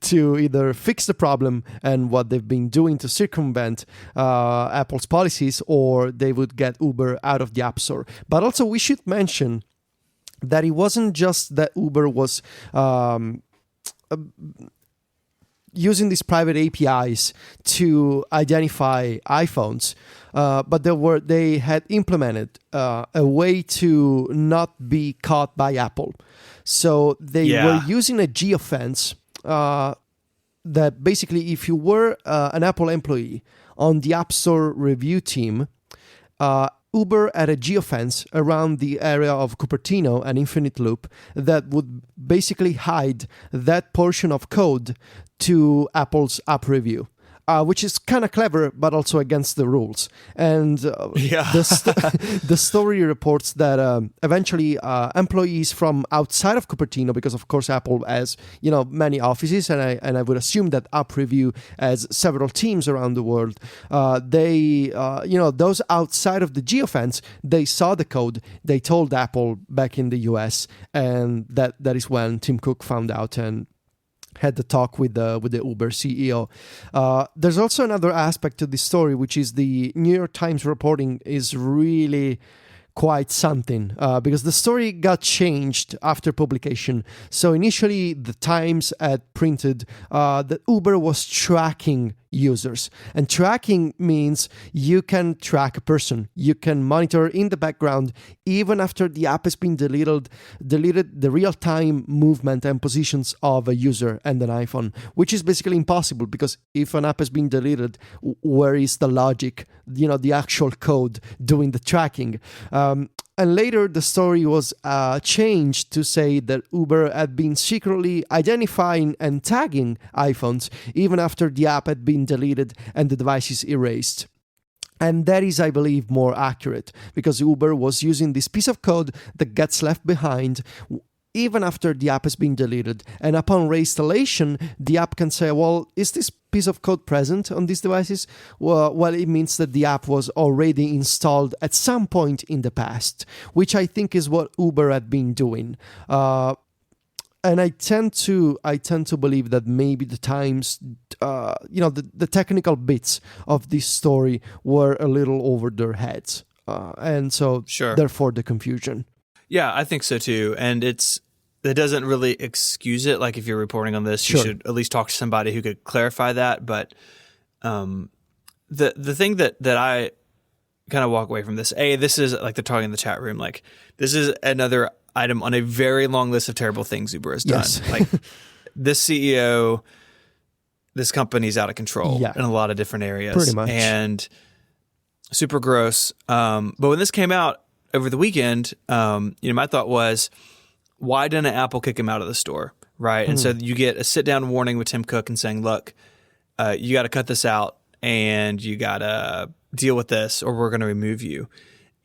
to either fix the problem and what they've been doing to circumvent Apple's policies, or they would get Uber out of the App Store. But also we should mention that it wasn't just that Uber was using these private APIs to identify iPhones, but they had implemented a way to not be caught by Apple. So they were using a geofence that basically, if you were an Apple employee on the App Store review team, Uber had a geofence around the area of Cupertino and Infinite Loop that would basically hide that portion of code to Apple's app review. which is kind of clever, but also against the rules. And the story reports that eventually employees from outside of Cupertino, because of course Apple has many offices, and I would assume that App Review has several teams around the world. They those outside of the geofence, they saw the code. They told Apple back in the US, and that is when Tim Cook found out and had the talk with the Uber CEO. There's also another aspect to this story, which is the New York Times reporting is really quite something, because the story got changed after publication. So initially, the Times had printed that Uber was tracking users. And tracking means you can track a person. You can monitor in the background, even after the app has been deleted the real-time movement and positions of a user and an iPhone, which is basically impossible, because if an app has been deleted, where is the logic, the actual code doing the tracking? And later, the story was changed to say that Uber had been secretly identifying and tagging iPhones even after the app had been deleted and the devices erased. And that is, I believe, more accurate, because Uber was using this piece of code that gets left behind even after the app has been deleted. And upon reinstallation, the app can say, well, is this piece of code present on these devices? Well, it means that the app was already installed at some point in the past, which I think is what Uber had been doing. And I tend to believe that maybe the Times, the technical bits of this story were a little over their heads. And so, therefore, the confusion. Yeah, I think so too. And it doesn't really excuse it. Like if you're reporting on this, you should at least talk to somebody who could clarify that. But the thing that I kind of walk away from this, this is like they're talking in the chat room, like this is another item on a very long list of terrible things Uber has done. Yes. Like this CEO, this company's out of control in a lot of different areas. Pretty much. And super gross. But when this came out over the weekend, my thought was, why didn't Apple kick him out of the store, right? And so you get a sit-down warning with Tim Cook and saying, look, you got to cut this out and you got to deal with this or we're going to remove you.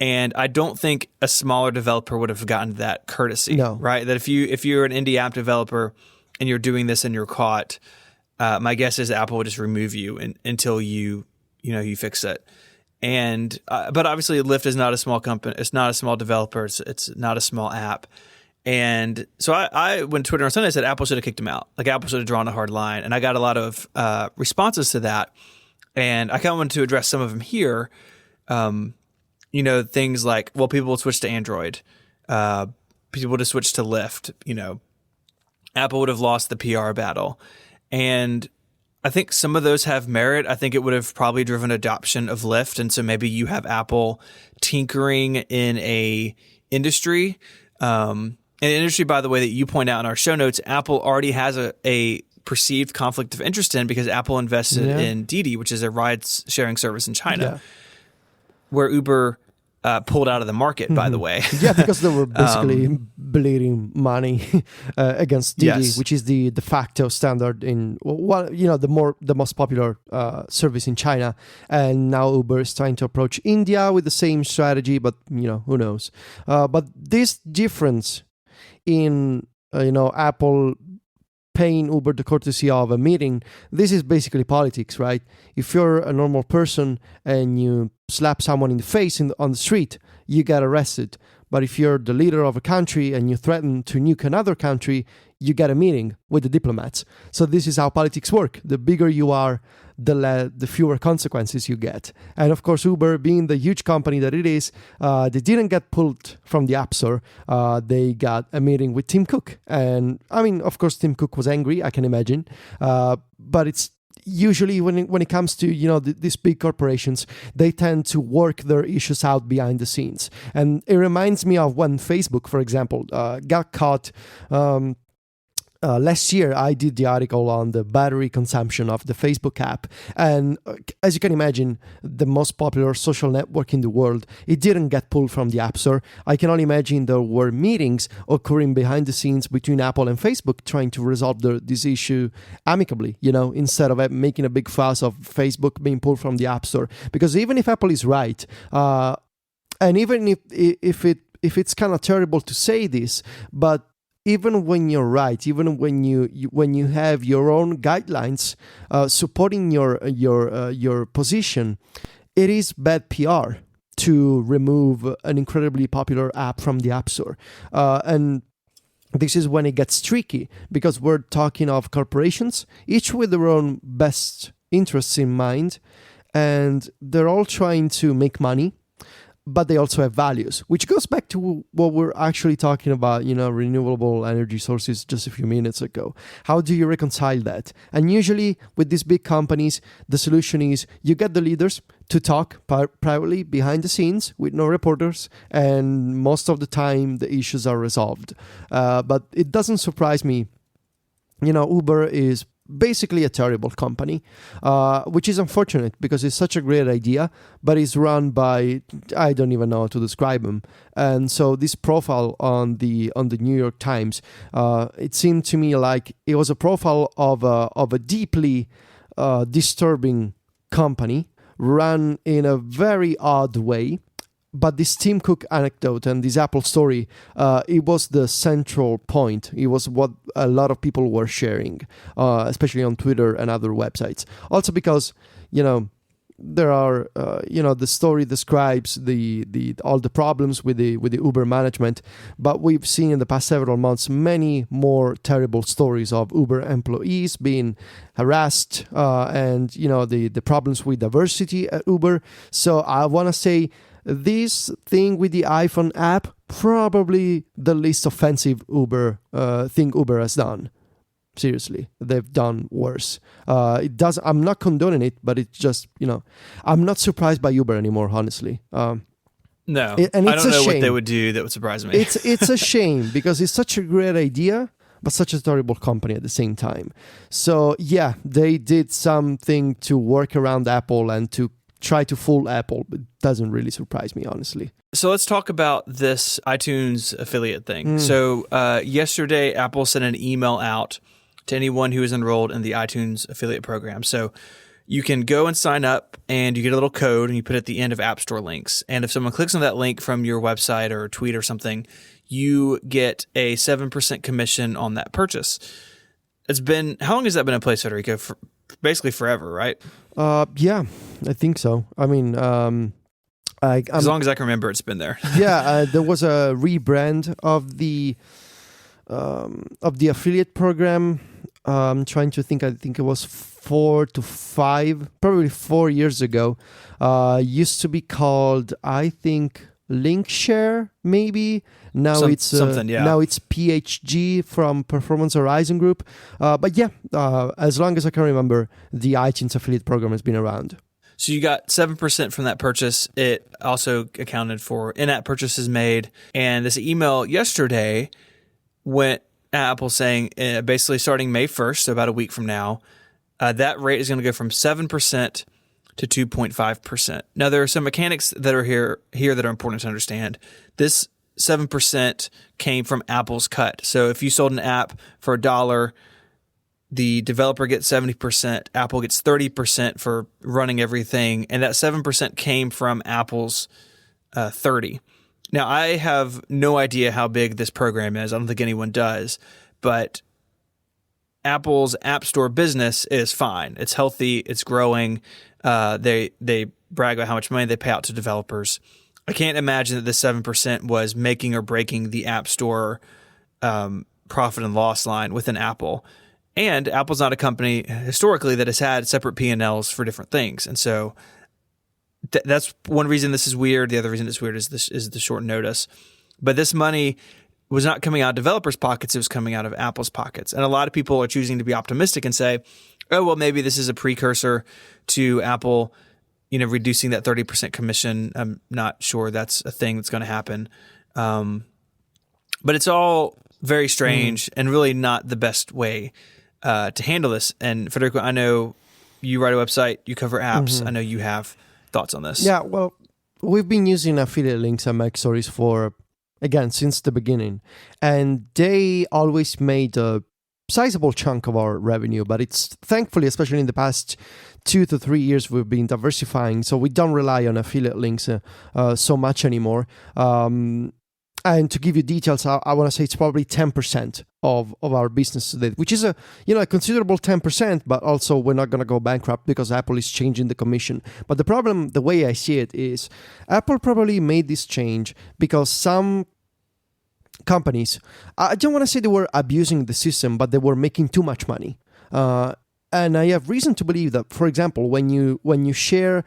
And I don't think a smaller developer would have gotten that courtesy, right? That if you're an indie app developer and you're doing this and you're caught, my guess is Apple would just remove you until you fix it. And but obviously Lyft is not a small company. It's not a small developer. It's not a small app. And so I when Twitter on Sunday, I said Apple should have kicked him out. Like Apple should have drawn a hard line. And I got a lot of responses to that. And I kind of wanted to address some of them here. Things like, well, people will switch to Android. People would have switched to Lyft. Apple would have lost the PR battle. And I think some of those have merit. I think it would have probably driven adoption of Lyft. And so maybe you have Apple tinkering in a industry. An industry, by the way, that you point out in our show notes, Apple already has a perceived conflict of interest in because Apple invested in Didi, which is a ride-sharing service in China, where Uber pulled out of the market, by the way. Yeah, because they were basically bleeding money against Didi, which is the de facto standard in the most popular service in China. And now Uber is trying to approach India with the same strategy, but who knows? But this difference in Apple paying Uber the courtesy of a meeting, this is basically politics, right? If you're a normal person and you slap someone in the face on the street, you get arrested. But if you're the leader of a country and you threaten to nuke another country, you get a meeting with the diplomats. So this is how politics work. The bigger you are, the fewer consequences you get. And of course, Uber, being the huge company that it is, they didn't get pulled from the App Store. They got a meeting with Tim Cook. And I mean, of course, Tim Cook was angry, I can imagine. But it's usually when it comes to these big corporations, they tend to work their issues out behind the scenes. And it reminds me of when Facebook, for example, got caught last year, I did the article on the battery consumption of the Facebook app. And as you can imagine, the most popular social network in the world, it didn't get pulled from the App Store. I can only imagine there were meetings occurring behind the scenes between Apple and Facebook trying to resolve this issue amicably, instead of making a big fuss of Facebook being pulled from the App Store. Because even if Apple is right, and even if it's kind of terrible to say this, but even when you're right, even when you have your own guidelines supporting your position, it is bad PR to remove an incredibly popular app from the App Store. And this is when it gets tricky, because we're talking of corporations, each with their own best interests in mind, and they're all trying to make money, but they also have values, which goes back to what we're actually talking about, renewable energy sources just a few minutes ago. How do you reconcile that? And usually with these big companies, the solution is you get the leaders to talk privately behind the scenes with no reporters, and most of the time the issues are resolved. But it doesn't surprise me. Uber is basically a terrible company, which is unfortunate because it's such a great idea, but it's run by, I don't even know how to describe them. And so this profile on the New York Times, it seemed to me like it was a profile of a deeply disturbing company run in a very odd way. But this Tim Cook anecdote and this Apple story, it was the central point. It was what a lot of people were sharing, especially on Twitter and other websites. Also because, there are, the story describes all the problems with the Uber management, but we've seen in the past several months many more terrible stories of Uber employees being harassed, and the problems with diversity at Uber. So I want to say, this thing with the iPhone app, probably the least offensive Uber thing Uber has done. Seriously, they've done worse. I'm not condoning it, but it's just, I'm not surprised by Uber anymore, honestly. No, I don't know what they would do that would surprise me. It's a shame because it's such a great idea, but such a terrible company at the same time. So yeah, they did something to work around Apple and to try to fool Apple, but it doesn't really surprise me, honestly. So let's talk about this iTunes affiliate thing. So yesterday, Apple sent an email out to anyone who is enrolled in the iTunes affiliate program. So you can go and sign up, and you get a little code, and you put it at the end of App Store links. And if someone clicks on that link from your website or tweet or something, you get a 7% commission on that purchase. How long has that been in place, Federico? For basically forever, right? Yeah, I think so. I mean, as long as I can remember, it's been there. Yeah, there was a rebrand of the affiliate program. I'm trying to think. I think it was 4 to 5, probably 4 years ago. Used to be called, I think, LinkShare, maybe. Now it's something. Yeah. Now it's PHG from Performance Horizon Group. But yeah, as long as I can remember, the iTunes affiliate program has been around. So you got 7% from that purchase. It also accounted for in-app purchases made. And this email yesterday went Apple saying, basically starting May 1st, so about a week from now, that rate is going to go from 7% to 2.5%. Now, there are some mechanics that are here that are important to understand. This 7% came from Apple's cut. So if you sold an app for $1, the developer gets 70%, Apple gets 30% for running everything, and that 7% came from Apple's 30%. Now, I have no idea how big this program is. I don't think anyone does, but Apple's App Store business is fine. It's healthy. It's growing. They brag about how much money they pay out to developers. I can't imagine that this 7% was making or breaking the App Store profit and loss line within Apple. And Apple's not a company historically that has had separate P&Ls for different things. And so that's one reason this is weird. The other reason it's weird is the short notice. But this money was not coming out of developers' pockets. It was coming out of Apple's pockets. And a lot of people are choosing to be optimistic and say, oh, well, maybe this is a precursor to Apple, reducing that 30% commission. I'm not sure that's a thing that's going to happen. But it's all very strange and really not the best way to handle this. And Federico, I know you write a website, you cover apps. I know you have thoughts on this. Yeah, well, we've been using affiliate links and MacStories for, again, since the beginning. And they always made a sizable chunk of our revenue, but it's thankfully, especially in the past 2 to 3 years, we've been diversifying. So we don't rely on affiliate links so much anymore. And to give you details, I want to say it's probably 10% of our business today, which is a considerable 10%, but also we're not going to go bankrupt because Apple is changing the commission. But the problem, the way I see it, is Apple probably made this change because some companies, I don't want to say they were abusing the system, but they were making too much money. And I have reason to believe that, for example, when you share,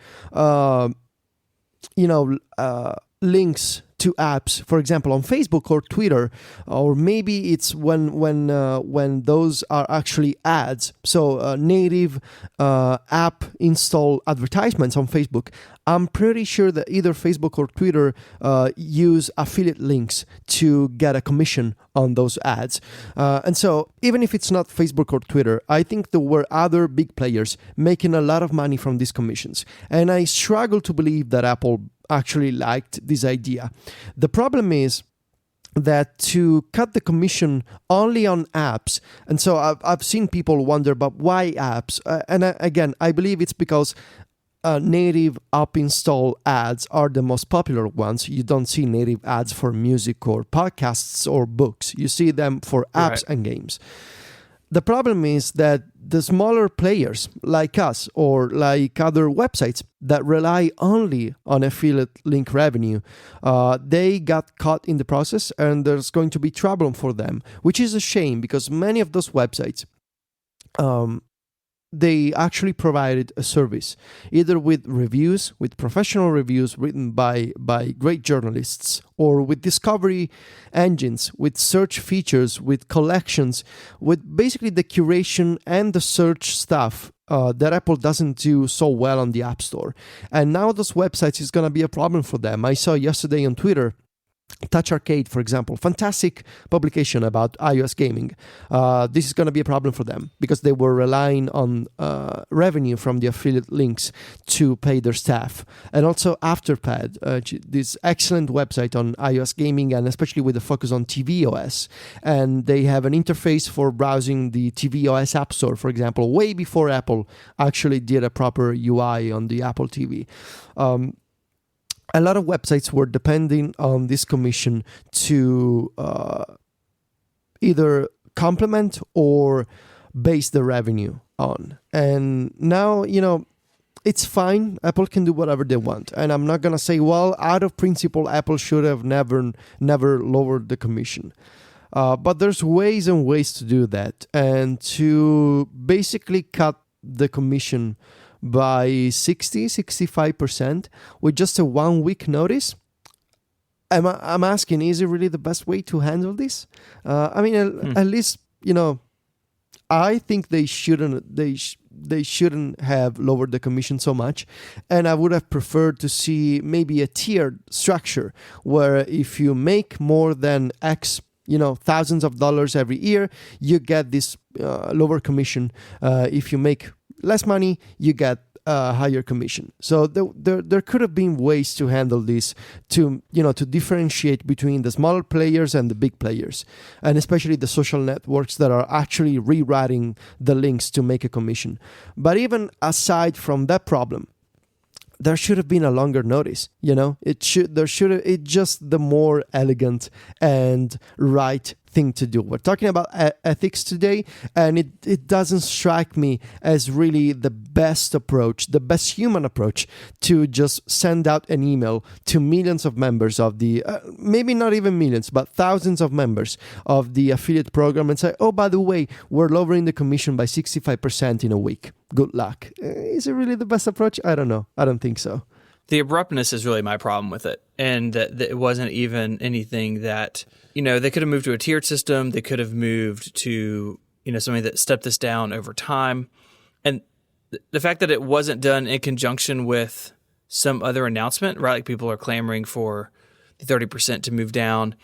links to apps, for example, on Facebook or Twitter, or maybe it's when those are actually ads, so native app install advertisements on Facebook. I'm pretty sure that either Facebook or Twitter use affiliate links to get a commission on those ads. And so even if it's not Facebook or Twitter, I think there were other big players making a lot of money from these commissions. And I struggle to believe that Apple actually liked this idea. The problem is that to cut the commission only on apps, and so I've seen people wonder, but why apps? Again, I believe it's because native app install ads are the most popular ones. You don't see native ads for music or podcasts or books. You see them for apps and games. The problem is that the smaller players like us or like other websites that rely only on affiliate link revenue, they got caught in the process, and there's going to be trouble for them, which is a shame because many of those websites, they actually provided a service, either with reviews, with professional reviews written by great journalists, or with discovery engines, with search features, with collections, with basically the curation and the search stuff that Apple doesn't do so well on the App Store. And now those websites is going to be a problem for them. I saw yesterday on Twitter, Touch Arcade, for example, fantastic publication about iOS gaming. This is going to be a problem for them because they were relying on revenue from the affiliate links to pay their staff. And also Afterpad, this excellent website on iOS gaming, and especially with a focus on tvOS. And they have an interface for browsing the tvOS App Store, for example, way before Apple actually did a proper UI on the Apple TV. A lot of websites were depending on this commission to either complement or base the revenue on. And now, it's fine. Apple can do whatever they want. And I'm not going to say, well, out of principle, Apple should have never lowered the commission. But there's ways and ways to do that. And to basically cut the commission by 65% with just a 1 week notice. I'm asking, is it really the best way to handle this? At least, I think they shouldn't have lowered the commission so much. And I would have preferred to see maybe a tiered structure where if you make more than X, thousands of dollars every year, you get this lower commission. If you make less money, you get a higher commission. So there could have been ways to handle this, to differentiate between the smaller players and the big players, and especially the social networks that are actually rewriting the links to make a commission. But even aside from that problem, there should have been a longer notice. It's just the more elegant and right thing to do. We're talking about ethics today, and it doesn't strike me as really the best approach, the best human approach, to just send out an email to millions of members of the, maybe not even millions, but thousands of members of the affiliate program and say, oh, by the way, we're lowering the commission by 65% in a week. Good luck. Is it really the best approach? I don't know. I don't think so. The abruptness is really my problem with it. And that it wasn't even anything that, they could have moved to a tiered system. They could have moved to, something that stepped this down over time. And the fact that it wasn't done in conjunction with some other announcement, right? Like people are clamoring for the 30% to move down.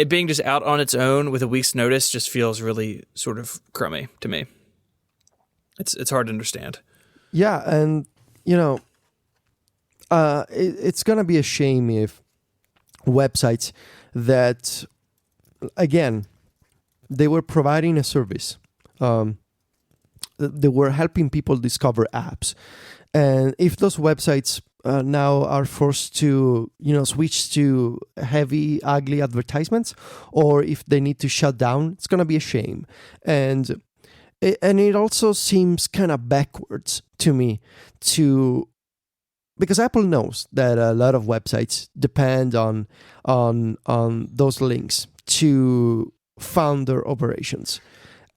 it being just out on its own with a week's notice just feels really sort of crummy to me. It's hard to understand. Yeah, and it's gonna be a shame if websites that, again, they were providing a service, they were helping people discover apps, and if those websites now are forced to switch to heavy, ugly advertisements, or if they need to shut down, it's gonna be a shame. And it also seems kind of backwards to me, because Apple knows that a lot of websites depend on those links to fund their operations,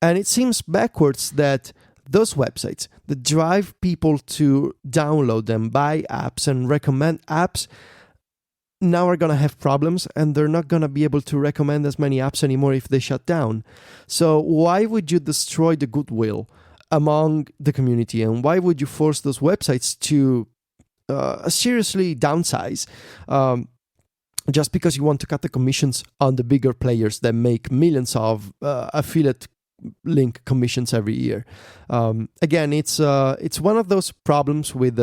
and it seems backwards that those websites that drive people to download them, buy apps, and recommend apps now are going to have problems, and they're not going to be able to recommend as many apps anymore if they shut down. So why would you destroy the goodwill among the community, and why would you force those websites to seriously downsize just because you want to cut the commissions on the bigger players that make millions of affiliate link commissions every year? Again, it's one of those problems with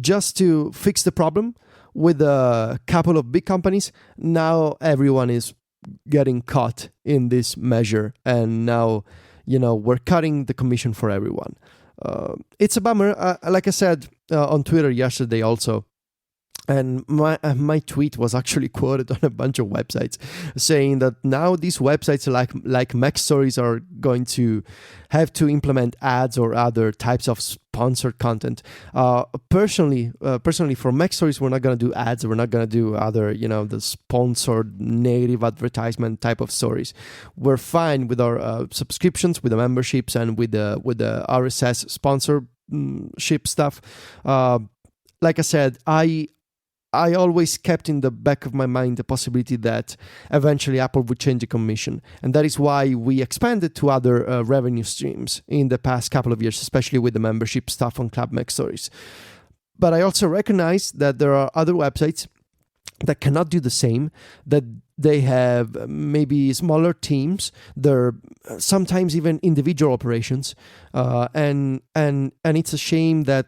just to fix the problem with a couple of big companies. Now everyone is getting caught in this measure, and now we're cutting the commission for everyone. It's a bummer. Like I said on Twitter yesterday also, and my tweet was actually quoted on a bunch of websites saying that now these websites like Mac Stories are going to have to implement ads or other types of sponsored content. Personally, for Mac Stories, we're not going to do ads. We're not going to do other, the sponsored negative advertisement type of stories. We're fine with our subscriptions, with the memberships, and with the RSS sponsorship stuff. Like I said, I always kept in the back of my mind the possibility that eventually Apple would change the commission. And that is why we expanded to other revenue streams in the past couple of years, especially with the membership stuff on Club Mac Stories. But I also recognize that there are other websites that cannot do the same, that they have maybe smaller teams, they're sometimes even individual operations, and it's a shame that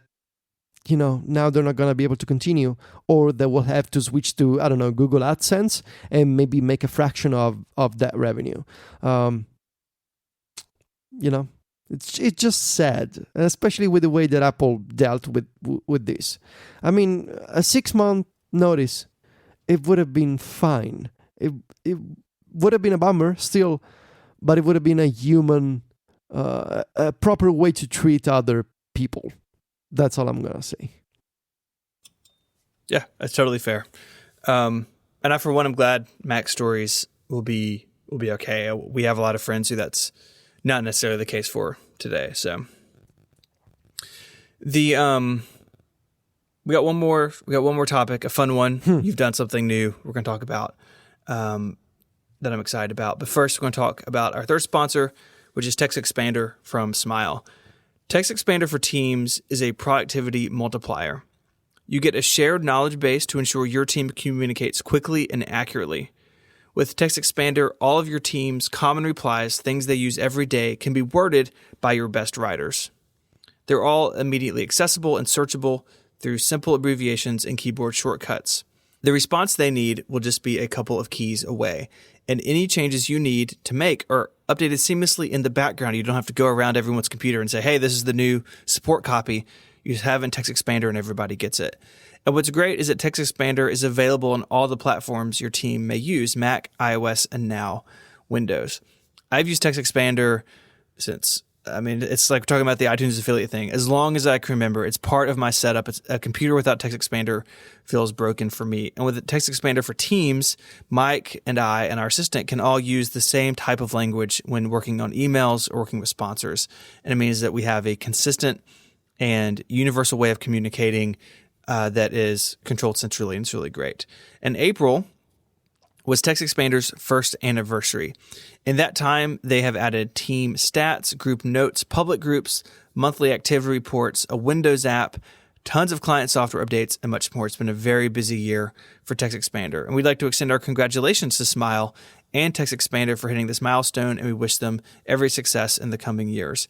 now they're not going to be able to continue, or they will have to switch to, I don't know, Google AdSense and maybe make a fraction of that revenue. It's just sad, especially with the way that Apple dealt with this. I mean, a 6-month notice, it would have been fine. It would have been a bummer still, but it would have been a human, a proper way to treat other people. That's all I'm going to say. Yeah, that's totally fair. And I, for one, I'm glad Mac Stories will be okay. We have a lot of friends who that's not necessarily the case for today. So we got one more topic, a fun one. You've done something new we're going to talk about that I'm excited about. But first, we're going to talk about our third sponsor, which is Text Expander from Smile. Text Expander for Teams is a productivity multiplier. You get a shared knowledge base to ensure your team communicates quickly and accurately. With Text Expander, all of your team's common replies, things they use every day, can be worded by your best writers. They're all immediately accessible and searchable through simple abbreviations and keyboard shortcuts. The response they need will just be a couple of keys away, and any changes you need to make are updated seamlessly in the background. You don't have to go around everyone's computer and say, hey, this is the new support copy. You just have in Text Expander and everybody gets it. And what's great is that Text Expander is available on all the platforms your team may use: Mac, iOS, and now Windows. I've used Text Expander since, it's like talking about the iTunes affiliate thing. As long as I can remember, it's part of my setup. It's a computer without Text Expander feels broken for me. And with the Text Expander for Teams, Mike and I and our assistant can all use the same type of language when working on emails or working with sponsors. And it means that we have a consistent and universal way of communicating that is controlled centrally, and it's really great. And April was Text Expander's first anniversary. In that time, they have added team stats, group notes, public groups, monthly activity reports, a Windows app, tons of client software updates, and much more. It's been a very busy year for TextExpander, and we'd like to extend our congratulations to Smile and TextExpander for hitting this milestone, and we wish them every success in the coming years.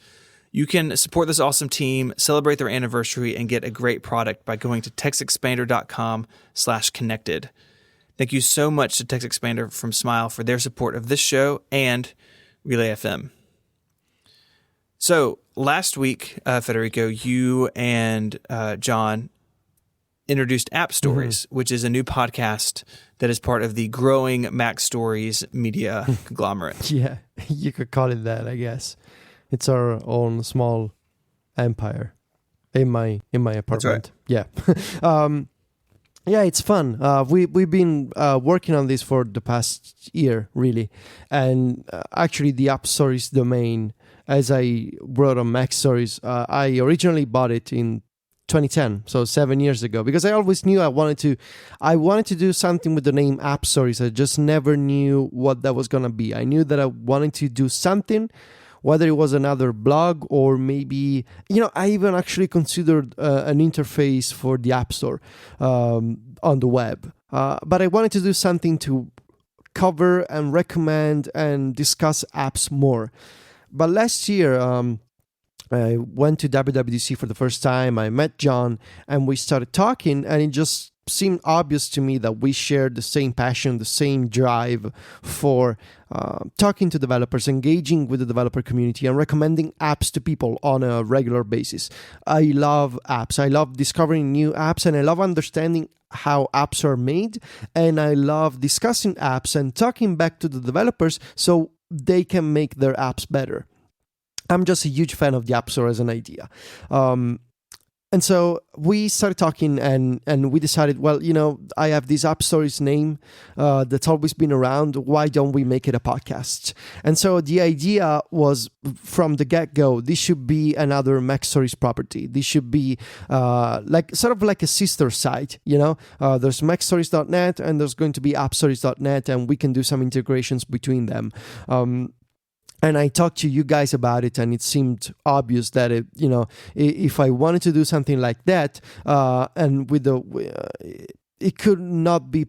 You can support this awesome team, celebrate their anniversary, and get a great product by going to textexpander.com/connected. Thank you so much to TextExpander from Smile for their support of this show and Relay FM. So last week, Federico, you and John introduced App Stories, which is a new podcast that is part of the growing Mac Stories media conglomerate. Yeah, you could call it that, I guess. It's our own small empire in my apartment. That's right. Yeah. Yeah, it's fun. We've been working on this for the past year, really. And actually, the App Stories domain, as I wrote on Mac Stories, I originally bought it in 2010, so 7 years ago, because I always knew I wanted to do something with the name App Stories. I just never knew what that was going to be. I knew that I wanted to do something, whether it was another blog or maybe, I even actually considered an interface for the App Store on the web. But I wanted to do something to cover and recommend and discuss apps more. But last year, I went to WWDC for the first time. I met John and we started talking, and it just seemed obvious to me that we shared the same passion, the same drive for talking to developers, engaging with the developer community, and recommending apps to people on a regular basis. I love apps. I love discovering new apps, and I love understanding how apps are made, and I love discussing apps and talking back to the developers so they can make their apps better. I'm just a huge fan of the App Store as an idea. And so we started talking, and we decided, well, I have this App Stories name that's always been around. Why don't we make it a podcast? And so the idea was from the get-go, this should be another Mac Stories property. This should be sort of like a sister site, There's MacStories.net and there's going to be AppStories.net, and we can do some integrations between them. And I talked to you guys about it, and it seemed obvious that if I wanted to do something like that, and with it could not be.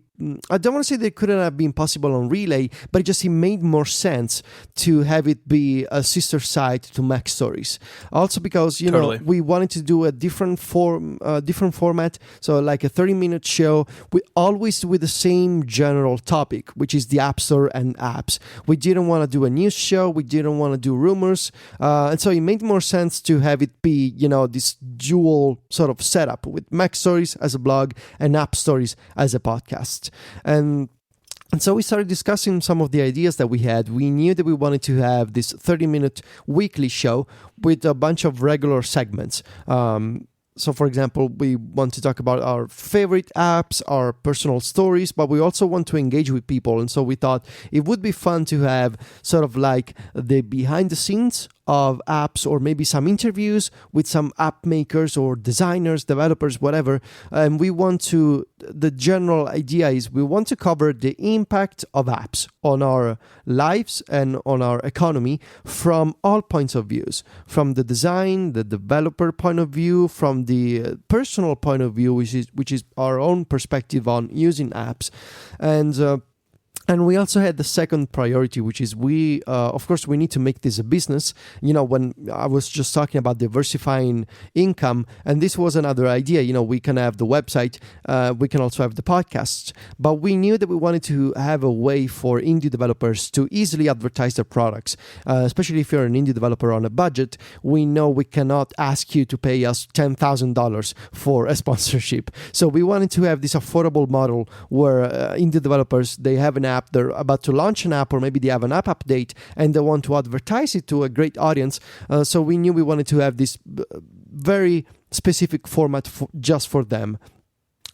I don't want to say that it couldn't have been possible on Relay, but it made more sense to have it be a sister site to Mac Stories. Also because Totally. We wanted to do a different format, so like a 30-minute show, always with the same general topic, which is the App Store and apps. We didn't want to do a news show. We didn't want to do rumors, and so it made more sense to have it be this dual sort of setup with Mac Stories as a blog and App Stories as a podcast. And so we started discussing some of the ideas that we had. We knew that we wanted to have this 30-minute weekly show with a bunch of regular segments. So, for example, we want to talk about our favorite apps, our personal stories, but we also want to engage with people. And so we thought it would be fun to have sort of like the behind the scenes of apps, or maybe some interviews with some app makers or designers, developers, whatever. And the general idea is we want to cover the impact of apps on our lives and on our economy from all points of views, from the design, the developer point of view, from the personal point of view, which is our own perspective on using apps. And we also had the second priority, which is of course, we need to make this a business. When I was just talking about diversifying income, and this was another idea, we can have the website, we can also have the podcasts, but we knew that we wanted to have a way for indie developers to easily advertise their products, especially if you're an indie developer on a budget. We know we cannot ask you to pay us $10,000 for a sponsorship. So we wanted to have this affordable model where indie developers, they have an app, they're about to launch an app, or maybe they have an app update and they want to advertise it to a great audience. So we knew we wanted to have this very specific format just for them.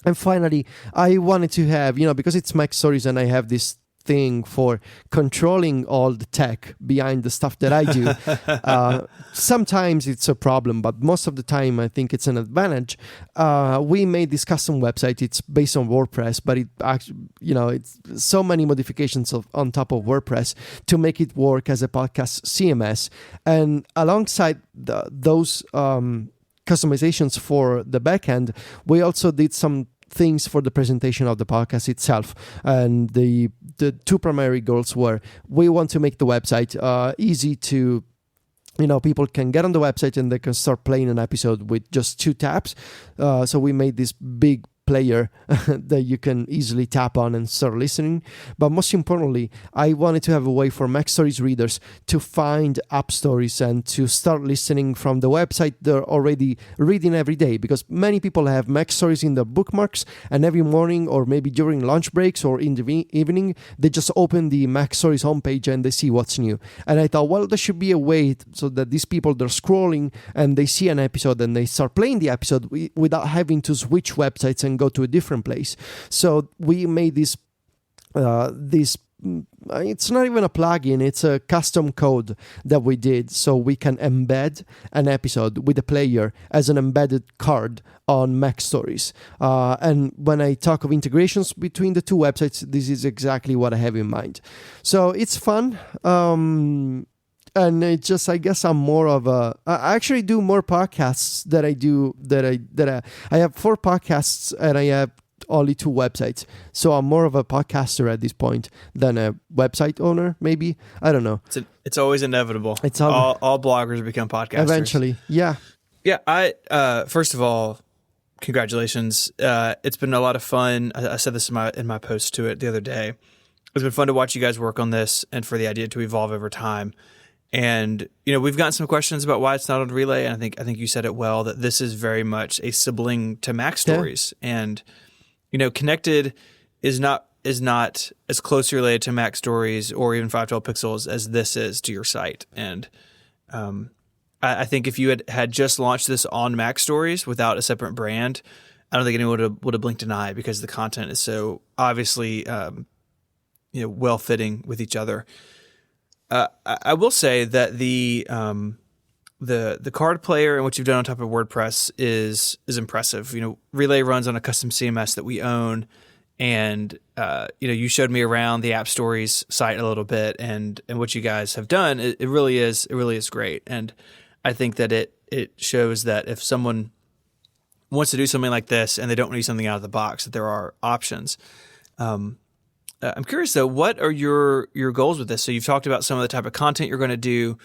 And finally, I wanted to have, because it's Mac Stories and I have this thing for controlling all the tech behind the stuff that I do. Sometimes it's a problem, but most of the time I think it's an advantage. We made this custom website. It's based on WordPress, but it actually, it's so many modifications on top of WordPress to make it work as a podcast CMS. And alongside those customizations for the backend, we also did some things for the presentation of the podcast itself. And the two primary goals were, we want to make the website easy to, people can get on the website and they can start playing an episode with just 2 taps. So we made this big player that you can easily tap on and start listening. But most importantly, I wanted to have a way for Mac Stories readers to find app stories and to start listening from the website they're already reading every day, because many people have Mac Stories in their bookmarks, and every morning or maybe during lunch breaks or in the evening, they just open the Mac Stories homepage and they see what's new. And I thought, well, there should be a way so that these people, they're scrolling and they see an episode and they start playing the episode without having to switch websites and go to a different place. So we made this it's not even a plugin, it's a custom code that we did, so we can embed an episode with a player as an embedded card on Mac Stories. And when I talk of integrations between the two websites, this is exactly what I have in mind. So it's fun. And it just, I guess I'm more of a, I actually do more podcasts I have 4 podcasts and I have only 2 websites. So I'm more of a podcaster at this point than a website owner, maybe. I don't know. It's always inevitable. It's all bloggers become podcasters. Eventually, yeah. Yeah, first of all, congratulations. It's been a lot of fun. I said this in my post to it the other day. It's been fun to watch you guys work on this and for the idea to evolve over time. And, we've gotten some questions about why it's not on Relay. And I think you said it well, that this is very much a sibling to Mac Stories. Yeah. And, Connected is not as closely related to Mac Stories or even 512 Pixels as this is to your site. And I think if you had just launched this on Mac Stories without a separate brand, I don't think anyone would have blinked an eye, because the content is so obviously well fitting with each other. I will say that the card player and what you've done on top of WordPress is impressive. Relay runs on a custom CMS that we own, and you showed me around the App Stories site a little bit, and what you guys have done. It really is great, and I think that it shows that if someone wants to do something like this and they don't need something out of the box, that there are options. I'm curious though, what are your goals with this? So you've talked about some of the type of content you're going to do,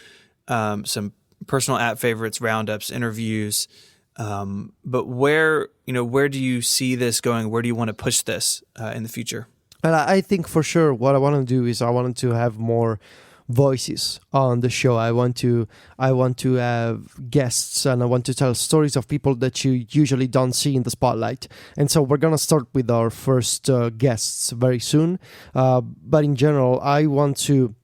some personal app favorites, roundups, interviews. But where do you see this going? Where do you want to push this in the future? And I think for sure what I want to do is I want to have more voices on the show. I want to have guests, and I want to tell stories of people that you usually don't see in the spotlight. And so we're gonna start with our first guests very soon. But in general, I want to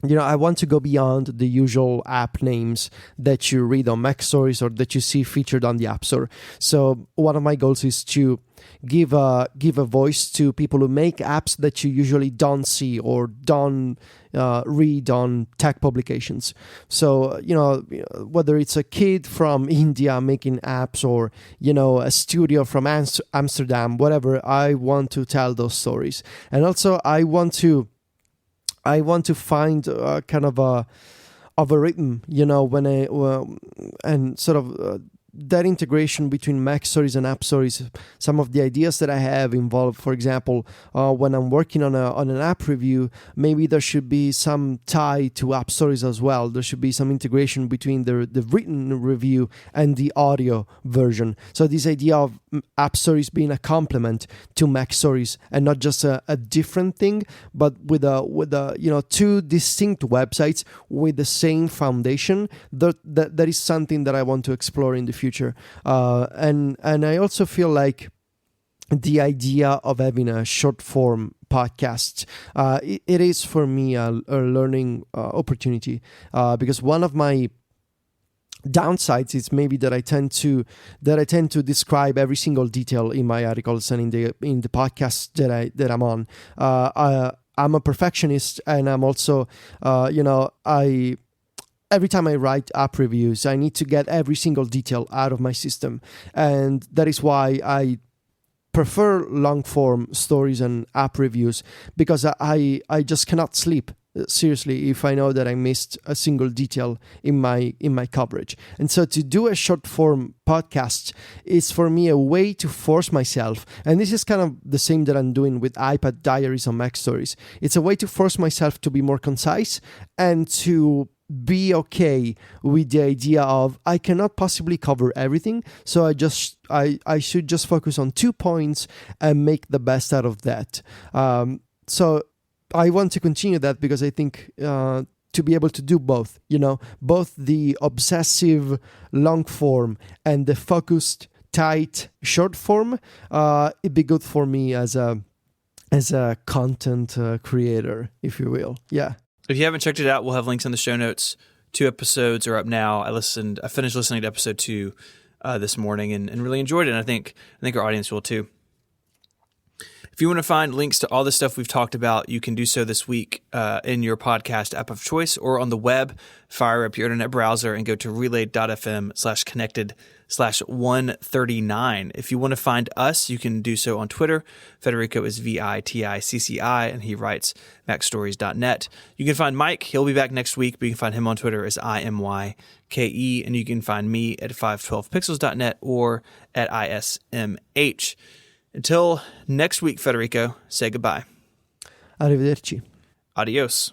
go beyond the usual app names that you read on Mac Stories or that you see featured on the App Store. So one of my goals is to give a voice to people who make apps that you usually don't see or don't read on tech publications. So, whether it's a kid from India making apps or, a studio from Amsterdam, whatever, I want to tell those stories. And also I want to find kind of a rhythm, and sort of that integration between Mac Stories and App Stories. Some of the ideas that I have involve, for example, when I'm working on an app review, maybe there should be some tie to App Stories as well. There should be some integration between the written review and the audio version. So this idea of App Stories being a complement to Mac Stories and not just a different thing, but with two distinct websites with the same foundation. That is something that I want to explore in the future. And I also feel like the idea of having a short form podcast, it is for me a learning opportunity, because one of my downsides is maybe that I tend to describe every single detail in my articles and in the podcasts that I'm on. I'm a perfectionist, and I'm also every time I write app reviews, I need to get every single detail out of my system. And that is why I prefer long form stories and app reviews, because I just cannot sleep seriously if I know that I missed a single detail in my coverage. And so to do a short form podcast is for me a way to force myself, and this is kind of the same that I'm doing with iPad Diaries on Mac Stories. It's a way to force myself to be more concise and to be okay with the idea of I cannot possibly cover everything, so I should just focus on 2 points and make the best out of that. So I want to continue that because I think to be able to do both, both the obsessive long form and the focused, tight short form, it'd be good for me as a content creator, if you will. Yeah. If you haven't checked it out, we'll have links in the show notes. 2 episodes are up now. I finished listening to episode 2 this morning and really enjoyed it. And I think our audience will too. If you want to find links to all the stuff we've talked about, you can do so this week in your podcast app of choice or on the web. Fire up your internet browser and go to relay.fm/connected/139. If you want to find us, you can do so on Twitter. Federico is VITICCI, and he writes macstories.net. You can find Mike. He'll be back next week, but you can find him on Twitter as IMYKE, and you can find me at 512pixels.net or at ISMH. Until next week, Federico, say goodbye. Arrivederci. Adios.